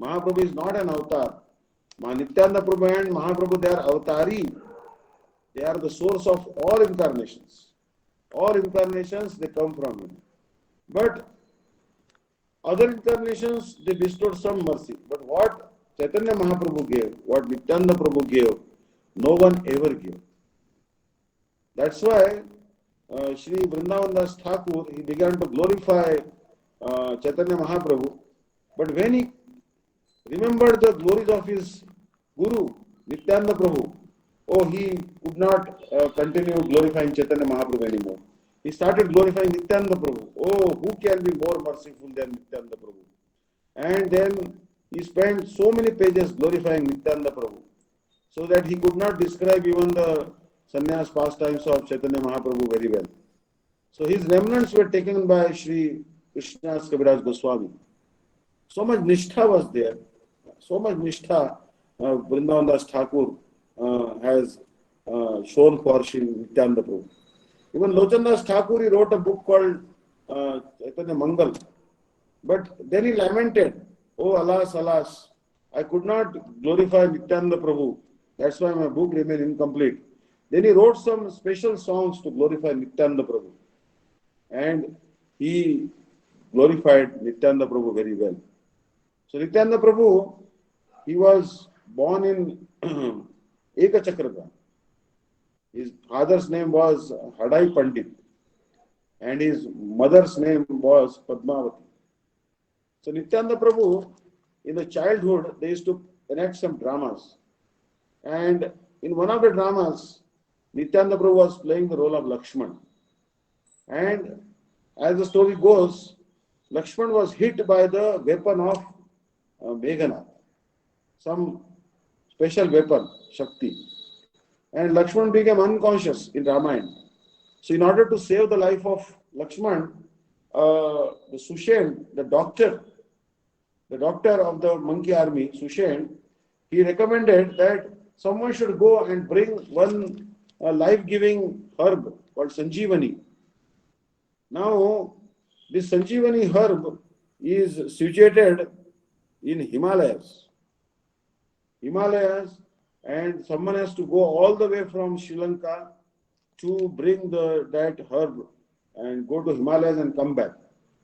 Mahaprabhu is not an avatar. Nityananda Prabhu and Mahaprabhu, they are avatari. They are the source of all incarnations. All incarnations, they come from him. But other incarnations, they bestowed some mercy. But what Chaitanya Mahaprabhu gave, what Nityananda Prabhu gave, no one ever gave. That's why Sri Vrindavan Das Thakur, he began to glorify Chaitanya Mahaprabhu. But when he remembered the glories of his Guru, Nityananda Prabhu, he could not continue glorifying Chaitanya Mahaprabhu anymore. He started glorifying Nityananda Prabhu. Who can be more merciful than Nityananda Prabhu? And then he spent so many pages glorifying Nityananda Prabhu, so that he could not describe even the sannyas pastimes of Chaitanya Mahaprabhu very well. So his remnants were taken by Sri Krishnadas Kaviraj Goswami. So much nishtha was there. So much nishtha Vrindavan Das Thakur has shown for Sri Nityananda Prabhu. Even Lochan Das Thakur, he wrote a book called Chaitanya Mangal. But then he lamented, alas, alas, I could not glorify Nityananda Prabhu. That's why my book remained incomplete. Then he wrote some special songs to glorify Nityananda Prabhu. And he glorified Nityananda Prabhu very well. So Nityananda Prabhu, he was born in Ekachakrata. His father's name was Hadai Pandit. and his mother's name was Padmavati. So Nityananda Prabhu, in the childhood, they used to enact some dramas. And in one of the dramas, Nityananda Prabhu was playing the role of Lakshman. And as the story goes, Lakshman was hit by the weapon of Meghana, some special weapon, Shakti. And Lakshman became unconscious in Ramayana. So, in order to save the life of Lakshman, the Sushen, the doctor of the monkey army, Sushen, he recommended that someone should go and bring one life-giving herb called Sanjeevani. Now, this Sanjeevani herb is situated in Himalayas, and someone has to go all the way from Sri Lanka to bring that herb and go to Himalayas and come back.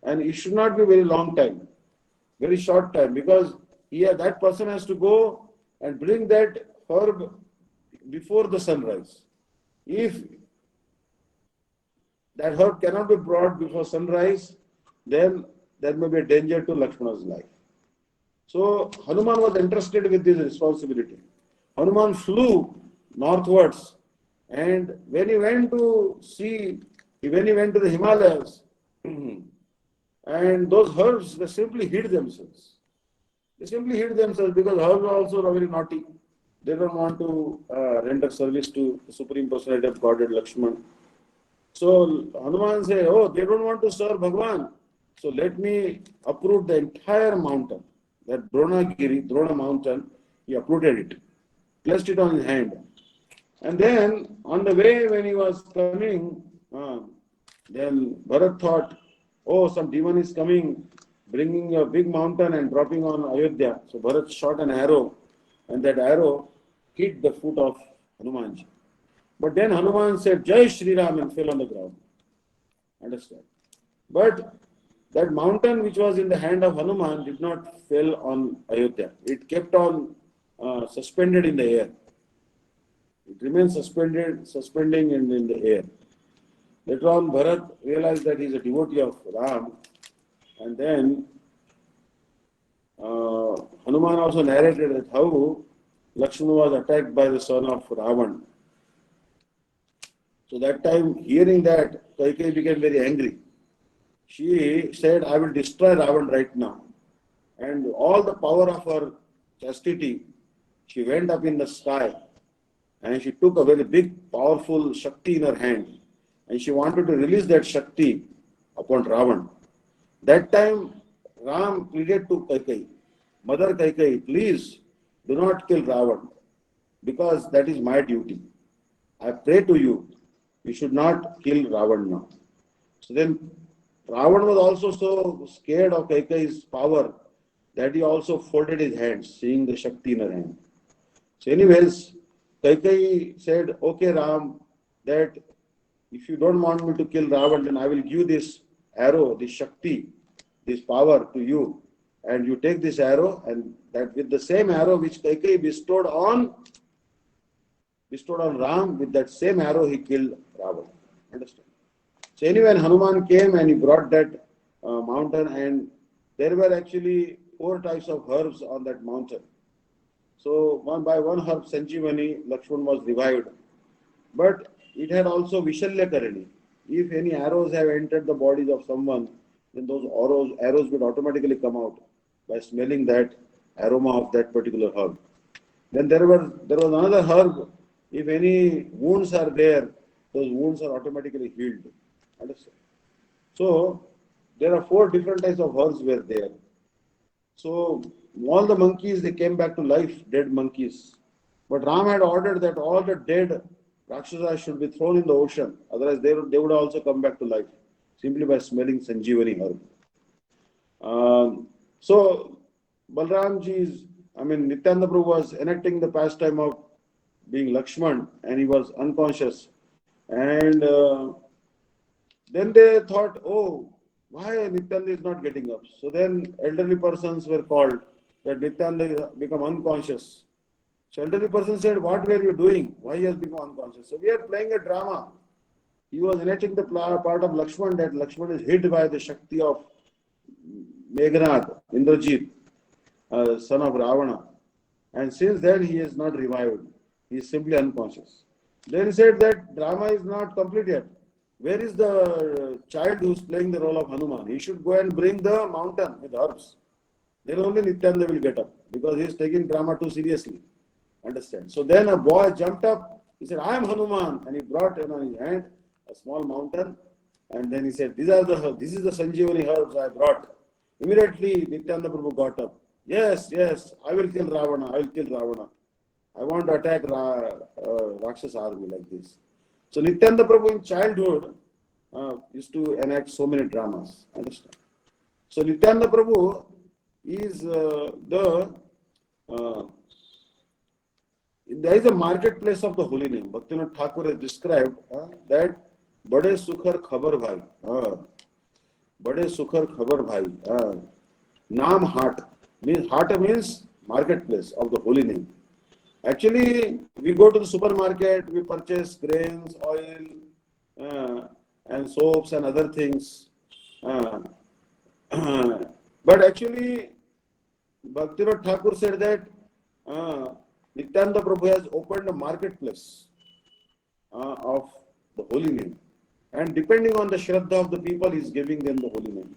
And it should not be very long time, very short time, because here that person has to go and bring that herb before the sunrise. If that herb cannot be brought before sunrise, then there may be a danger to Lakshmana's life. So Hanuman was entrusted with this responsibility. Hanuman flew northwards, and when he went to the Himalayas, and those herbs, they simply hid themselves. They simply hid themselves because herbs are also very naughty. They don't want to render service to the Supreme Personality of Godhead, Lakshman. So Hanuman said, oh, they don't want to serve Bhagwan. So let me uproot the entire mountain. That Drona mountain, he uprooted it, placed it on his hand. And then on the way when he was coming, then Bharat thought, oh, some demon is coming, bringing a big mountain and dropping on Ayodhya. So Bharat shot an arrow, and that arrow hit the foot of Hanumanji. But then Hanuman said, Jai Shri Ram, and fell on the ground. Understand? But that mountain which was in the hand of Hanuman did not fall on Ayodhya. It kept on suspended in the air. It remained suspending in the air. Later on, Bharat realized that he is a devotee of Ram, and then Hanuman also narrated that how Lakshmana was attacked by the son of Ravan. So that time, hearing that, Kaikeyi became very angry. She said, I will destroy Ravan right now. And all the power of her chastity, she went up in the sky and she took a very big, powerful Shakti in her hand. And she wanted to release that Shakti upon Ravan. That time, Ram pleaded to Kaikeyi, Mother Kaikeyi, please do not kill Ravan, because that is my duty. I pray to you, you should not kill Ravan now. So then Ravan was also so scared of Kaikeyi's power that he also folded his hands, seeing the Shakti in her hand. So anyways, Kaikeyi said, okay Ram, that if you don't want me to kill Ravan, then I will give this arrow, this Shakti, this power to you. And you take this arrow, and that with the same arrow which Kaikeyi bestowed on Ram, with that same arrow he killed Ravan. Understand? So anyway, when Hanuman came and he brought that mountain, and there were actually 4 types of herbs on that mountain. So one by one herb, Sanjeevani, Lakshman was revived. But it had also Vishalya Karani. If any arrows have entered the bodies of someone, then those arrows would automatically come out by smelling that aroma of that particular herb. Then there was another herb. If any wounds are there, those wounds are automatically healed. Understand? So there are 4 different types of herbs were there. So all the monkeys, they came back to life, dead monkeys. But Ram had ordered that all the dead Rakshasas should be thrown in the ocean. Otherwise they would also come back to life simply by smelling Sanjeevani herb. So Nityananda Prabhu was enacting the pastime of being Lakshman, and he was unconscious. And then they thought, oh, why Nityananda is not getting up? So then elderly persons were called, that Nityananda become unconscious. So elderly person said, what were you doing? Why he has become unconscious? So we are playing a drama. he was narrating the part of Lakshman, that Lakshman is hid by the Shakti of Meghnad, Indrajit, son of Ravana. And since then he is not revived. He is simply unconscious. Then he said that drama is not complete yet. Where is the child who is playing the role of Hanuman? He should go and bring the mountain with herbs. Then only Nityananda will get up, because he is taking drama too seriously. Understand? So then a boy jumped up. He said, I am Hanuman. And he brought in his hand a small mountain. And then he said, this is the Sanjeevani herbs I brought. Immediately Nityananda Prabhu got up. Yes, yes, I will kill Ravana. I will kill Ravana. I want to attack Rakshasa army like this. So Nityananda Prabhu in childhood used to enact so many dramas. Understand? So Nityananda Prabhu is there is a marketplace of the holy name. Bhaktivinoda Thakur has described that Bade Sukhar Khabar Bhai. Bade Sukhar Khabar Bhai. Naam Haat. Haat means marketplace of the holy name. Actually, we go to the supermarket, we purchase grains, oil, and soaps and other things. But actually, Bhaktivinoda Thakur said that Nityananda Prabhu has opened a marketplace of the holy name. And depending on the Shraddha of the people, he is giving them the holy name.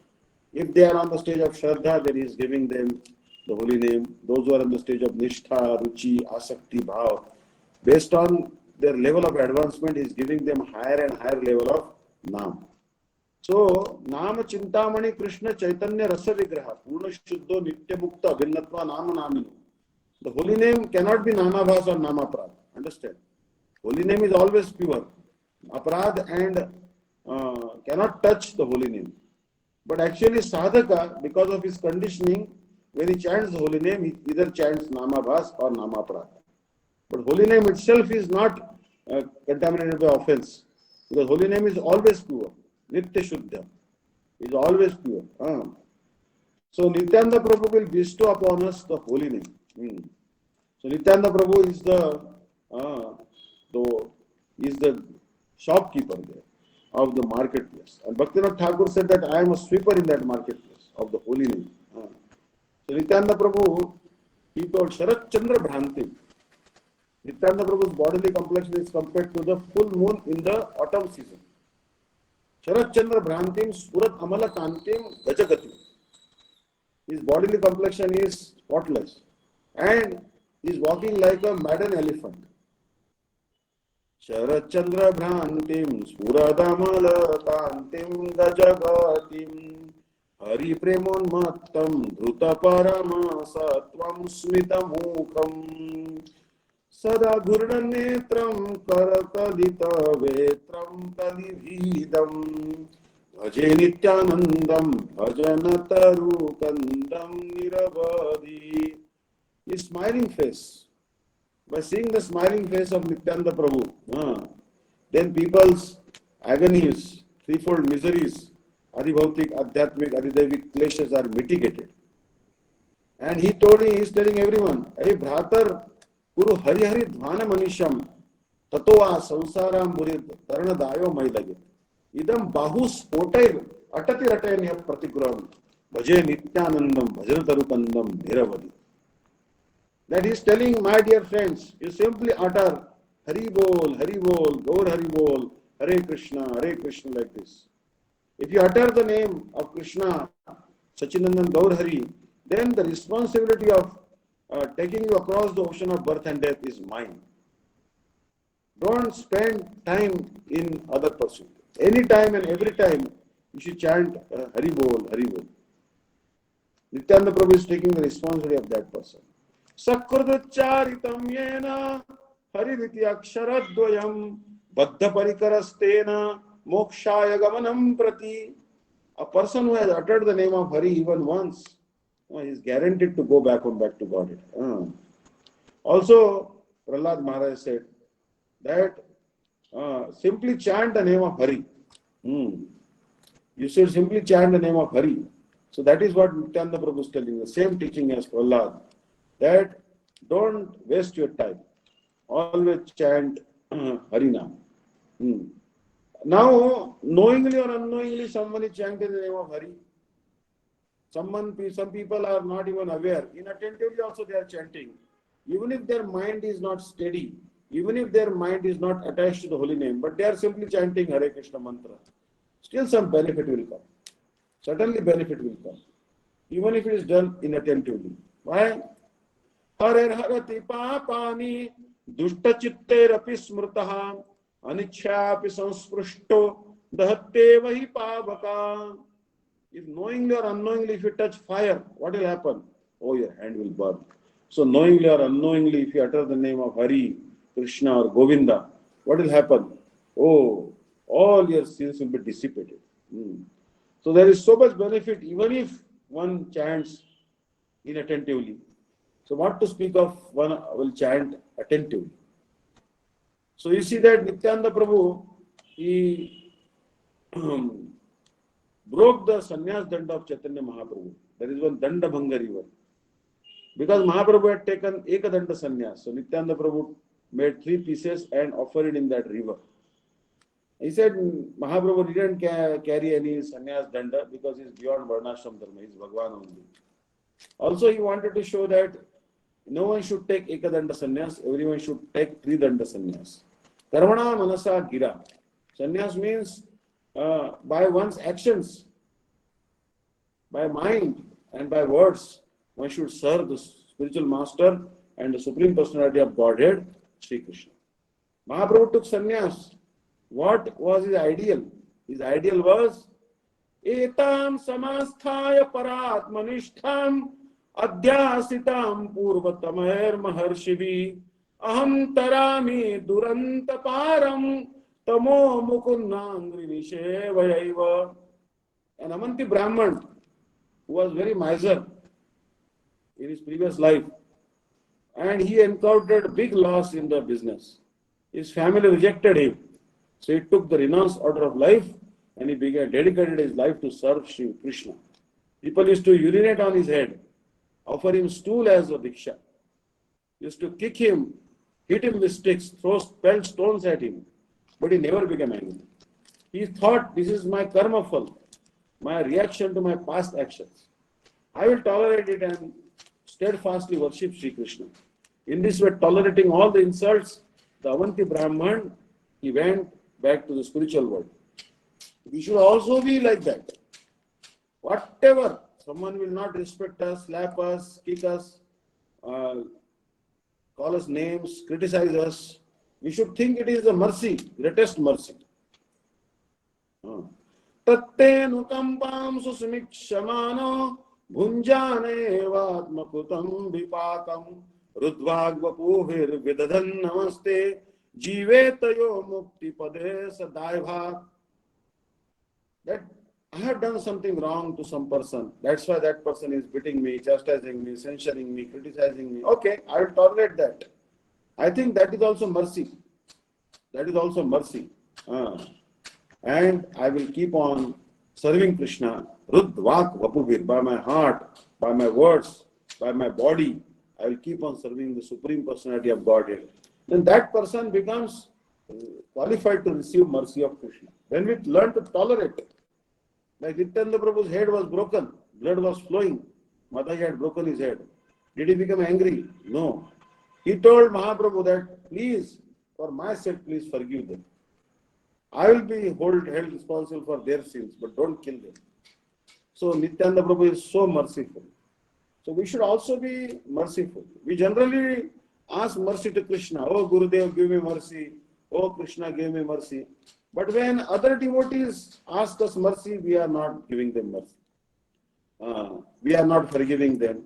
If they are on the stage of Shraddha, then he is giving them the holy name. Those who are on the stage of Nishtha, Ruchi, Asakti, Bhav, based on their level of advancement, he is giving them higher and higher level of Naam. So, Nama Chintamani Krishna Chaitanya Rasa Vigraha, Purna Shuddho Nitya Mukta Abhinnatva Nama Naminu. The holy name cannot be Namabhas or Namaprad. Understand? Holy name is always pure. Aprad and cannot touch the holy name. But actually sadhaka, because of his conditioning, when he chants the holy name, he either chants Namabhas or Namaprad. But holy name itself is not contaminated by offense. Because holy name is always pure. Nitya Shuddha. Is always pure. So Nityananda Prabhu will bestow upon us the holy name. So Nityananda Prabhu is the shopkeeper there of the marketplace. And Bhaktivinoda Thakur said that I am a sweeper in that marketplace of the holy name. So Nityananda Prabhu, he told Sharat Chandra Bhranti. Nityananda Prabhu's bodily complexion is compared to the full moon in the autumn season. Sharat Chandra Bhrantim Surat Amala Kantim Gajagati. His bodily complexion is spotless and he is walking like a madden elephant. Sharat Chandra Bhrantim Suradamala Kantim Gajagatim Hari Premon Mattam Dhruta Parama Satvam Smita Mukham Sada Gurna Netram Karakalita Vetram Kalibhidam Bhaje Nityanandam Bhajanataru Kandam Niravadi. His smiling face. By seeing the smiling face of Nityananda Prabhu, then people's agonies, threefold miseries, Adibhautik, Adhyatmik, Adidevik kleshas are mitigated. And he is telling everyone, Hey Bhratar, Kuru Hari Hari Dhvana Manisham, Tatoa Sansaram Murid, Tarana Dayo Mailagit. Idam Bahus Potair, Atati Ratayanya Pratikuram, Bhaje Nityanandam, Bhajantarukandam, Niravadi. That he is telling, my dear friends, you simply utter Hari Bol, Gaur Hari Bol, Hare Krishna like this. If you utter the name of Krishna, Sachinandan Gaur Hari, then the responsibility of taking you across the ocean of birth and death is mine. Don't spend time in other pursuit. Any time and every time you should chant Hari Bol. Nityananda Prabhu is taking the responsibility of that person. Sakrudacharitam yena haririti aksharadvayam baddha parikarastena mokshaya gamanam prati. A person who has uttered the name of Hari even once, he is guaranteed to go back to Godhead. Also, Prahlad Maharaj said that simply chant the name of Hari. You should simply chant the name of Hari. So that is what Nityananda Prabhu is telling, the same teaching as Prahlad. That don't waste your time. Always chant Harinam. Now, knowingly or unknowingly, someone is chanting the name of Hari. Some people are not even aware. Inattentively also they are chanting. Even if their mind is not steady, even if their mind is not attached to the holy name, but they are simply chanting Hare Krishna mantra, still some benefit will come. Certainly benefit will come. Even if it is done inattentively. Why? Hare harati papani dushta chitterapi smrtaha anichyapi sansprushto dahatte vahi pavaka. If knowingly or unknowingly, if you touch fire, what will happen? Oh, your hand will burn. So knowingly or unknowingly, if you utter the name of Hari, Krishna or Govinda, what will happen? Oh, all your sins will be dissipated. So there is so much benefit even if one chants inattentively. So what to speak of one will chant attentively. So you see that Nityananda Prabhu, he broke the sannyas danda of Chaitanya Mahaprabhu. There is one Danda Bhanga river. Because Mahaprabhu had taken Ekadanda sannyas. So Nityananda Prabhu made 3 pieces and offered it in that river. He said Mahaprabhu didn't carry any sannyas danda because he is beyond Varnashram Dharma. He is Bhagwan only. Also, he wanted to show that no one should take Ekadanda sannyas, everyone should take Tridanda sannyas. Karmana manasa gira. Sannyas means by one's actions, by mind and by words, one should serve the spiritual master and the supreme personality of Godhead, Sri Krishna. Mahaprabhu took sannyas. What was his ideal? His ideal was etam samasthaya paratmanishtham adhyasitam purvatamair maharshivi aham tarami duranta param tamo mukunnangri vishevayaiva. An Amanti Brahman who was very miser in his previous life and he encountered big loss in the business. His family rejected him. So he took the renounced order of life and he dedicated his life to serve Sri Krishna. People used to urinate on his head, offer him stool as a diksha, used to kick him, hit him with sticks, pelt stones at him, but he never became angry. He thought, this is my karma phal, my reaction to my past actions. I will tolerate it and steadfastly worship Sri Krishna. In this way, tolerating all the insults, the Avanti Brahman, he went back to the spiritual world. We should also be like that. Whatever, someone will not respect us, slap us, kick us, call us names, criticize us, we should think it is a mercy, greatest mercy. Tattenukampam susmikshamano bhunjane vatmakutam vipakam rudvagvapuhir vidadan namaste Jivetayo mukti pade sadaiva. That I have done something wrong to some person. That's why that person is beating me, chastising me, censuring me, criticizing me. Okay, I will tolerate that. I think that is also mercy. That is also mercy. And I will keep on serving Krishna. Rudvak vapuvir, by my heart, by my words, by my body. I will keep on serving the Supreme Personality of Godhead. Then that person becomes qualified to receive mercy of Krishna. When we learn to tolerate it, like Nityananda Prabhu's head was broken, blood was flowing, Mataji had broken his head. Did he become angry? No. He told Mahaprabhu that, please, for my sake, please forgive them. I will be held responsible for their sins, but don't kill them. So Nityananda Prabhu is so merciful. So we should also be merciful. We generally ask mercy to Krishna. Oh Gurudev, give me mercy. Oh Krishna, give me mercy. But when other devotees ask us mercy, we are not giving them mercy. We are not forgiving them.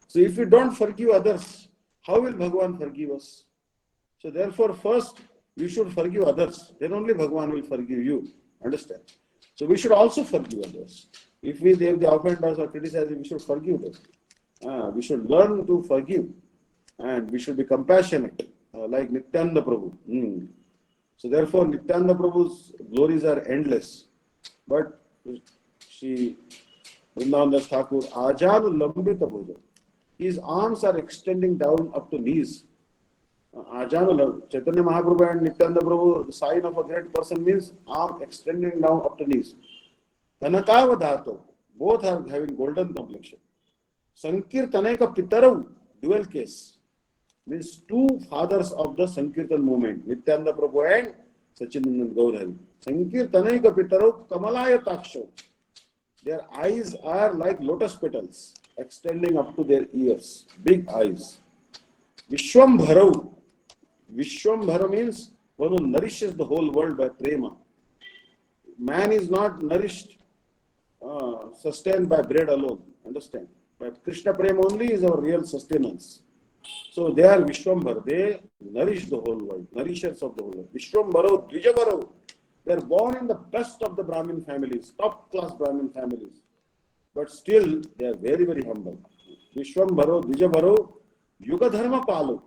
So if we don't forgive others, how will Bhagavan forgive us? So therefore, first we should forgive others. Then only Bhagavan will forgive you. Understand? So we should also forgive others. If they offend us or criticize us, we should forgive them. We should learn to forgive. And we should be compassionate, like Nityananda Prabhu. So therefore, Nityananda Prabhu's glories are endless. But Shri Vrindavan Thakur, Ajanu Lambita Bhoja. His arms are extending down up to knees. Ajamala, Chaitanya Mahaprabhu and Nityananda Prabhu, the sign of a great person means arm extending down up to knees. Tanakavadhato, both are having golden complexion. Sankirtaneka Pitarau, dual case, means two fathers of the Sankirtan movement, Nityananda Prabhu and Sachinandan Gaudhari. Sankirtaneka Pitarau Kamalaya Taksho. Their eyes are like lotus petals, extending up to their ears, big eyes. Vishwambharau. Vishwambhara means one who nourishes the whole world by prema. Man is not nourished, sustained by bread alone. Understand? But Krishna prema only is our real sustenance. So they are Vishwambhara. They nourish the whole world, nourishers of the whole world. Vishwambharo, Dvijavaro. They are born in the best of the Brahmin families, top class Brahmin families. But still, they are very, very humble. Vishwambharo, Dvijavaro, Yuga Dharma Palu.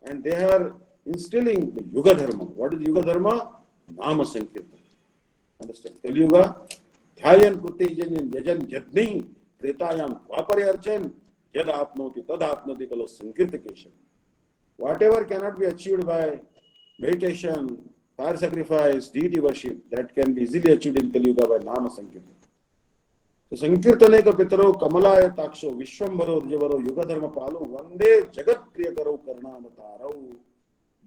And they are instilling the Yuga Dharma. What is Yuga Dharma? Nama Sankirtan. Understand? Kali Yuga, Dhyayan Kurti Yajan Jadni, Tretayam Vapari Archan, Yad Apnoti, Tad Apnoti Kalo Sankirtakesham. Whatever cannot be achieved by meditation, fire sacrifice, deity worship, that can be easily achieved in Kali Yuga by Nama Sankirtan. So Sankirtaneka Pitaro Kamalaya Taksho Vishwambharo Dvijavaro Yuga Dharma Palu Vande Jagat Priyakaro Karnamataro.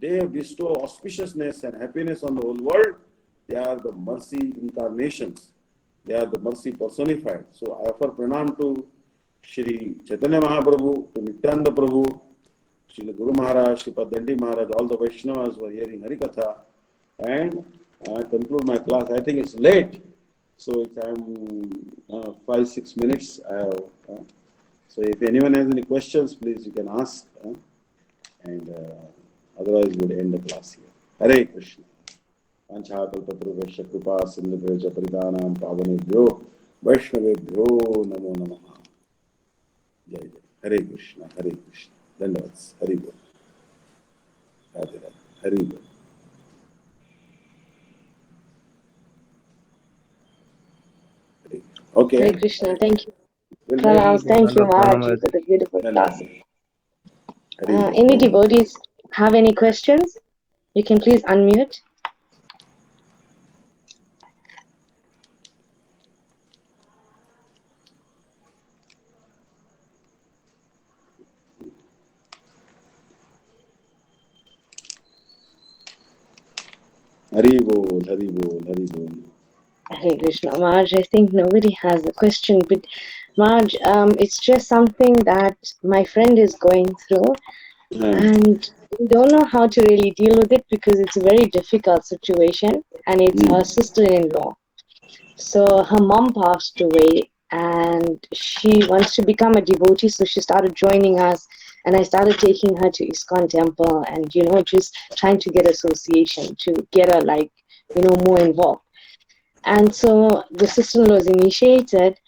They bestow auspiciousness and happiness on the whole world. They are the mercy incarnations. They are the mercy personified. So I offer pranam to Shri Chaitanya Mahaprabhu, to Nityananda Prabhu, Shri Guru Maharaj, Shri Padandi Maharaj, all the Vaishnavas who are hearing Harikatha. And I conclude my class. I think it's late. So I'm 5-6 minutes. So if anyone has any questions, please you can ask. And otherwise we'll end the class here. Hare Krishna. Anchakalpatruvesha Kripa Sindhubhya Paridanam Pavanebhyo Vaishnavebhyo Namo Namaha. Jai Jai. Hare Krishna. Hare Krishna. Dandavats. Hare Bol. Radhe Radhe. Hare Bol. Okay. Hare Krishna, thank you. Pranams, thank you, Maharaj, for the beautiful class. Any devotees have any questions? You can please unmute. Hari Bol, Hari Bol, Hari Bol. Hare Krishna. Maharaj, I think nobody has a question, but Maharaj, it's just something that my friend is going through, and we don't know how to really deal with it because it's a very difficult situation, and it's her sister-in-law. So her mom passed away, and she wants to become a devotee, so she started joining us, and I started taking her to ISKCON temple, and just trying to get association to get her more involved. And so the sister-in-law is initiated,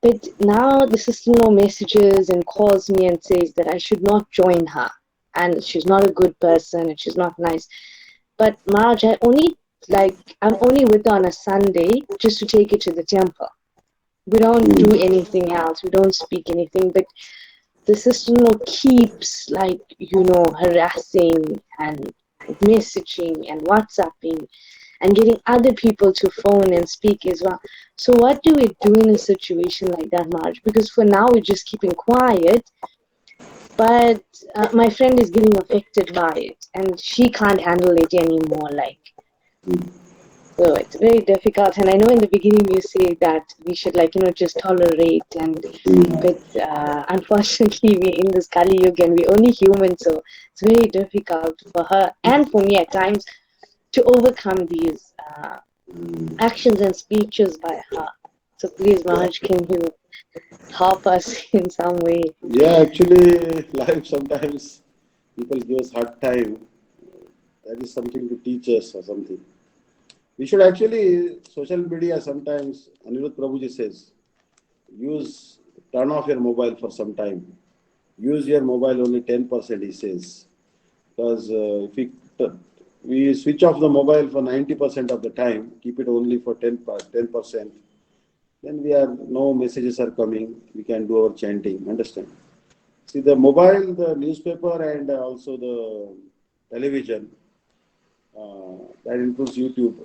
but now the sister-in-law messages and calls me and says that I should not join her, and she's not a good person, and she's not nice. But Maharaj, I'm only with her on a Sunday just to take it to the temple. We don't do anything else. We don't speak anything. But the sister-in-law keeps harassing and messaging and WhatsApping and getting other people to phone and speak as well. So what do we do in a situation like that, Maharaj? Because for now we're just keeping quiet, but my friend is getting affected by it, and she can't handle it anymore. So it's very difficult. And I know in the beginning you say that we should just tolerate, but unfortunately we're in this Kali Yuga and we're only human, so it's very difficult for her and for me at times to overcome these actions and speeches by her. So please, Maharaj, can you help us in some way? Yeah, actually, life sometimes people give us hard time. That is something to teach us or something. We should actually, social media sometimes, Anirudh Prabhuji says, turn off your mobile for some time. Use your mobile only 10%, he says. Because if we switch off the mobile for 90% of the time, keep it only for 10%, then no messages are coming, we can do our chanting, understand? See, the mobile, the newspaper, and also the television, that includes YouTube.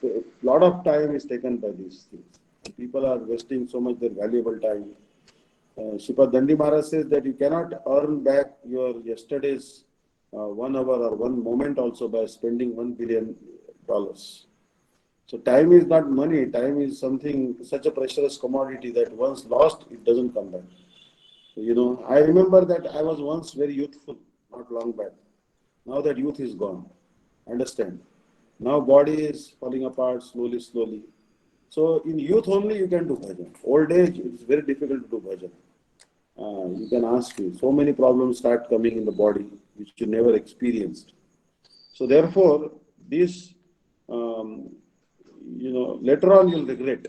A lot of time is taken by these things. People are wasting so much their valuable time. Sripad Dandi Maharaj says that you cannot earn back your yesterday's 1 hour or one moment also by spending $1 billion. So time is not money. Time is something, such a precious commodity that once lost, it doesn't come back. I remember that I was once very youthful, not long back. Now that youth is gone. Understand? Now body is falling apart slowly, slowly. So in youth only you can do bhajan. Old age, it's very difficult to do bhajan. You can ask me. So many problems start coming in the body which you never experienced. So therefore, this, later on you'll regret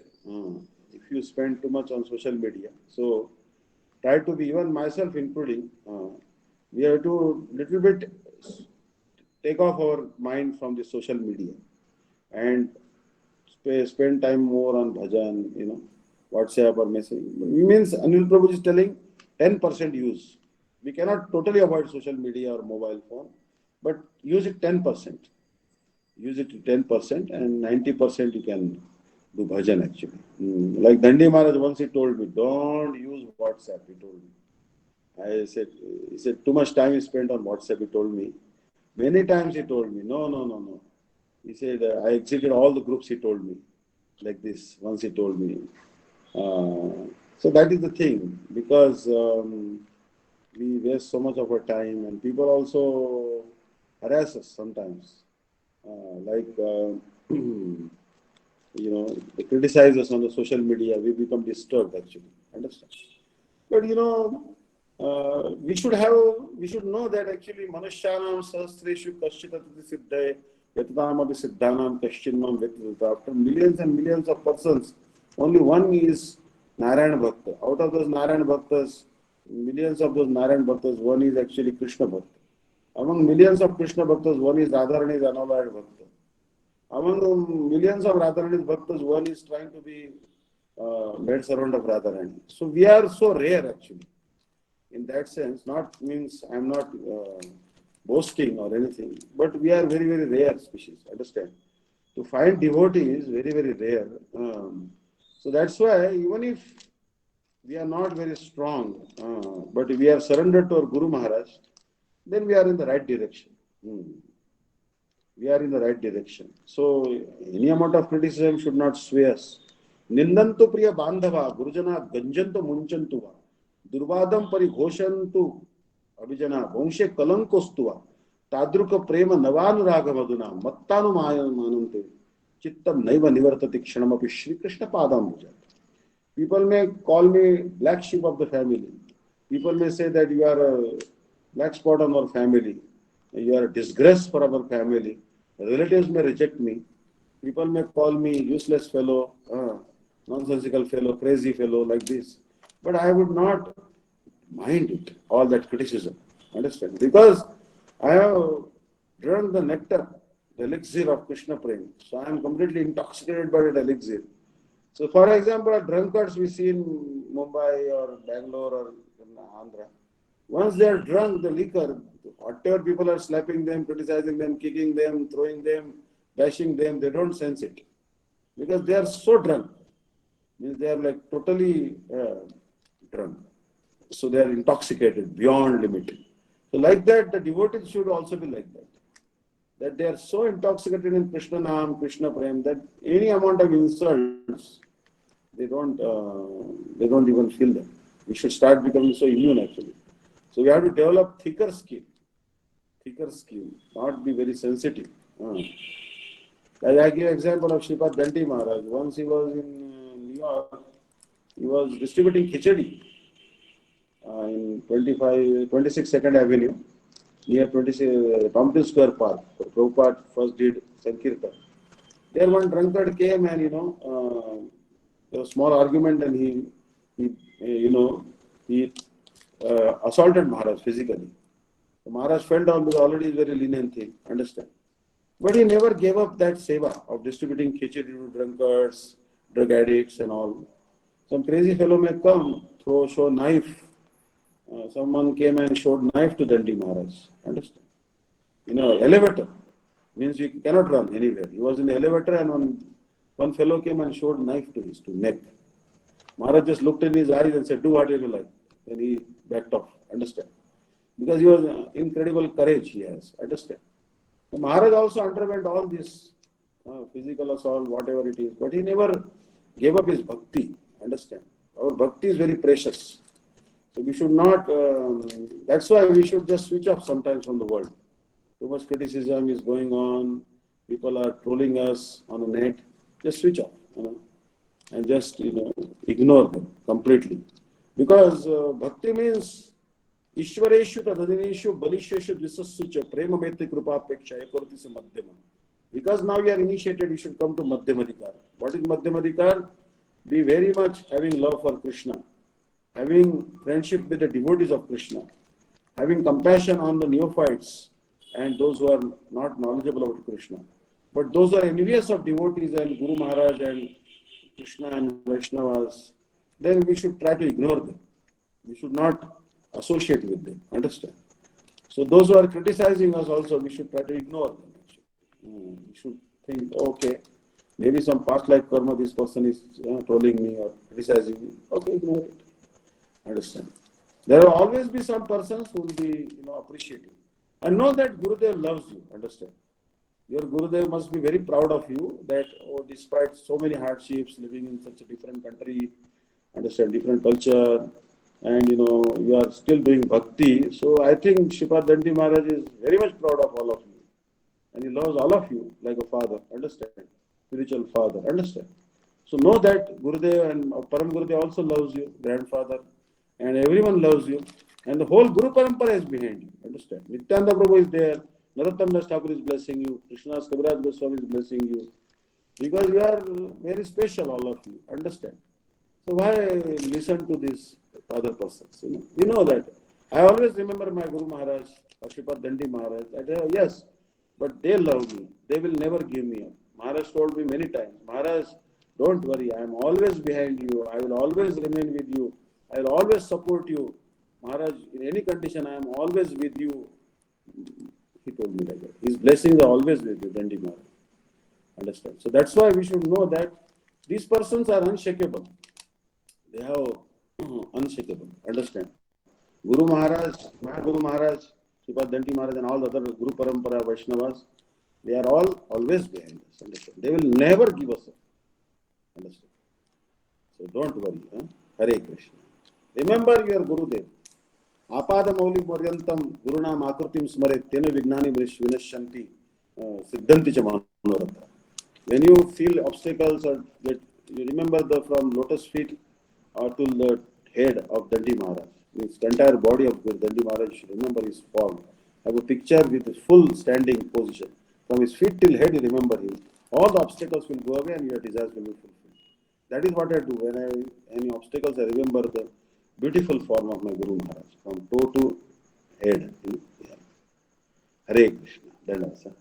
if you spend too much on social media. So try to be, even myself including, we have to little bit take off our mind from the social media and spend time more on bhajan, WhatsApp or messaging. It means Anil Prabhu is telling 10% use. We cannot totally avoid social media or mobile phone, but use it 10%. Use it 10% and 90% you can do bhajan actually. Like Dandi Maharaj once he told me, don't use WhatsApp, he told me. He said, too much time is spent on WhatsApp, he told me. Many times he told me, no. He said, I exited all the groups, he told me. Like this, once he told me. So that is the thing, because we waste so much of our time and people also harass us sometimes. They criticize us on the social media, we become disturbed actually. Understand? But we should know that actually Manushyanam Sahasreshu Kaschitati Siddhaye Yatadamapi Siddhanam Kaschinmam Vetadata. After millions and millions of persons, only one is Narayana Bhakta. Out of those Narayana Bhaktas, millions of those Narayana Bhaktas, one is actually Krishna Bhakta. Among millions of Krishna Bhaktas, one is Radharani's Anavayad Bhakta. Among millions of Radharani's Bhaktas, one is trying to be maid servant of Radharani. So we are so rare actually. In that sense, not means I am not boasting or anything, but we are very, very rare species. Understand? To find devotee is very, very rare. So that's why even if we are not very strong, but we are surrendered to our Guru Maharaj, then we are in the right direction. We are in the right direction. So any amount of criticism should not sway us. Nindantu priya bandhava, Gurujana ganjantu munchantuva, Durvadam parighoshantu, Abhijana, Vamshe kalankostuva, Tadruka prema navanuraga maduna, Mattanu mayanmanante, Chittam naiva nivartati kshanamapi Shri Krishna padam bhujat. People may call me black sheep of the family. People may say that you are a black spot on our family. You are a disgrace for our family. Relatives may reject me. People may call me useless fellow, nonsensical fellow, crazy fellow, like this. But I would not mind it, all that criticism. Understand? Because I have drunk the nectar, the elixir of Krishna Prem. So I am completely intoxicated by that elixir. So for example, drunkards we see in Mumbai or Bangalore or in Andhra. Once they are drunk, the liquor, whatever people are slapping them, criticizing them, kicking them, throwing them, bashing them, they don't sense it. Because they are so drunk. Means they are like totally drunk. So they are intoxicated beyond limit. So like that, the devotees should also be like that. That they are so intoxicated in Krishna Nam, Krishna Prem, that any amount of insults, they don't even feel them. We should start becoming so immune actually. So we have to develop thicker skin, not be very sensitive. I give example of Sripad Dandi Maharaj. Once he was in New York, he was distributing khichdi in 26 Second Avenue, near 26 Pumpkin Square Park. Prabhupada first did Sankirtan. There one drunkard came and there was a small argument and he assaulted Maharaj physically. So Maharaj fell down because already is very lenient thing, understand. But he never gave up that seva of distributing khichdi to drunkards, drug addicts and all. Some crazy fellow may come, show knife. Someone came and showed knife to Dandi Maharaj, understand. In elevator. Means you cannot run anywhere. He was in the elevator and one fellow came and showed knife to his neck. Maharaj just looked in his eyes and said, do whatever you like. Then he backed off. Understand? Because he was incredible courage he has. Understand? So Maharaj also underwent all this physical assault, whatever it is, but he never gave up his bhakti. Understand? Our bhakti is very precious. So we should not, that's why we should just switch off sometimes from the world. Too much criticism is going on. People are trolling us on the net. Just switch off, and just, ignore them completely. Because bhakti means Ishvareshu tadadineshu balisheshu dvisassucha prema maitre kripa peksha ekorti se madhyama. Because now you are initiated, you should come to Madhyamadikar. What is Madhyamadikar? Be very much having love for Krishna, having friendship with the devotees of Krishna, having compassion on the neophytes and those who are not knowledgeable about Krishna. But those who are envious of devotees and Guru Maharaj and Krishna and Vaishnavas, then we should try to ignore them. We should not associate with them. Understand? So those who are criticizing us also, we should try to ignore them. We should think, okay, maybe some past life karma, this person is trolling me or criticizing me. Okay, ignore it. Understand? There will always be some persons who will be, appreciating. And know that Gurudev loves you. Understand? Your Gurudev must be very proud of you that, despite so many hardships, living in such a different country, understand, different culture, and you are still doing bhakti. So I think Shripad Dandi Maharaj is very much proud of all of you. And he loves all of you like a father. Understand? Spiritual father. Understand? So know that Gurudev and Param Gurudev also loves you, grandfather, and everyone loves you. And the whole Guru Parampara is behind you. Understand? Nityananda Prabhu is there. Narottam Das Thakur is blessing you. Krishnadas Kaviraj Goswami is blessing you. Because you are very special, all of you. Understand? So why listen to these other persons? You know that. I always remember my Guru Maharaj, Shripad Dandi Maharaj. Yes, but they love me. They will never give me up. Maharaj told me many times, Maharaj, don't worry. I am always behind you. I will always remain with you. I will always support you. Maharaj, in any condition, I am always with you. He told me like that. His blessings are always with you, Dandi Maharaj. Understand? So that's why we should know that these persons are unshakable. They are unshakable. Understand? Guru Maharaj, Mahaguru Maharaj, Shripad Dandi Maharaj, and all the other Guru Parampara Vaishnavas, they are all always behind us. Understand? They will never give us up. Understand? So don't worry. Hare Krishna. Remember your Gurudev. Apada Mauli Moryantam Guruna Makrutim Smare Tena Vignani Vinashanti Siddhanti Chamanurata. When you feel obstacles or that you remember from lotus feet or to the head of Dandi Maharaj. His entire body of Dandi Maharaj, you should remember his form. Have a picture with his full standing position. From his feet till head, you remember him. All the obstacles will go away and your desires will be fulfilled. That is what I do. When any obstacles, I remember the beautiful form of my Guru Maharaj. From toe to head. Hare Krishna. Dandavata.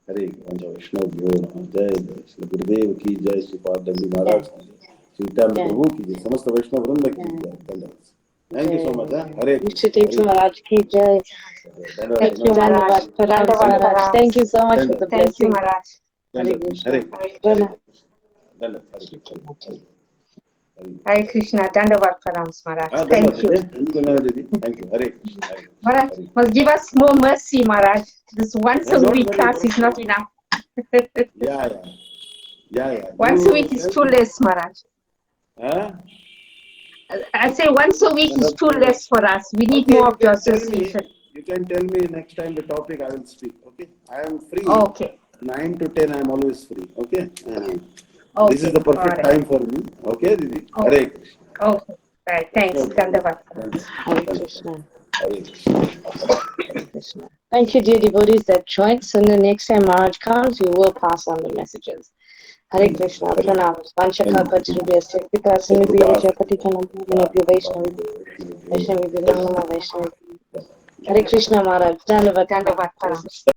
Hare Krishna. Vishnu Daivata Mj. Shri Gurudev ki jai. Shripad Dandi Maharaj ki jai. Shri Nityananda Prabhu ki jai. Samasta Vaishnava Vrinda ki jai. Dandavata. Thank you so much. Hare Krishna Maharaj ki jai. Thank you, Maharaj. Dandavad Maharaj. Thank you so much for the Thank you, blessing. Maharaj. Hare Krishna. Hare Krishna. Dandavad Pranams, Maharaj. Thank you. Thank you. Hare Krishna. Maharaj, must give us more mercy, Maharaj. This once a week class is not enough. Yeah. Once a week is too less, Maharaj. I say once a week is too less for us. We need more of your association. You can tell me next time the topic, I will speak. Okay? I am free. Okay. 9 to 10, I am always free. Okay? Okay. This is the perfect time for me. Okay, Didi? Okay. Hare Krishna. Okay. Right. Thanks. Dandavad. Hare Krishna. Krishna. Thank you, dear devotees that joined. So the next time Maharaj comes, we will pass on the messages. Hare Krishna. Pranams. Vanchakalpatarubhyasya Kripasindhubhyo Patitanam Pavanebhyo Vaishnavi Namo Vaishnavi. Hare Krishna Maharaj. Dandavad. Dandavad Pranams.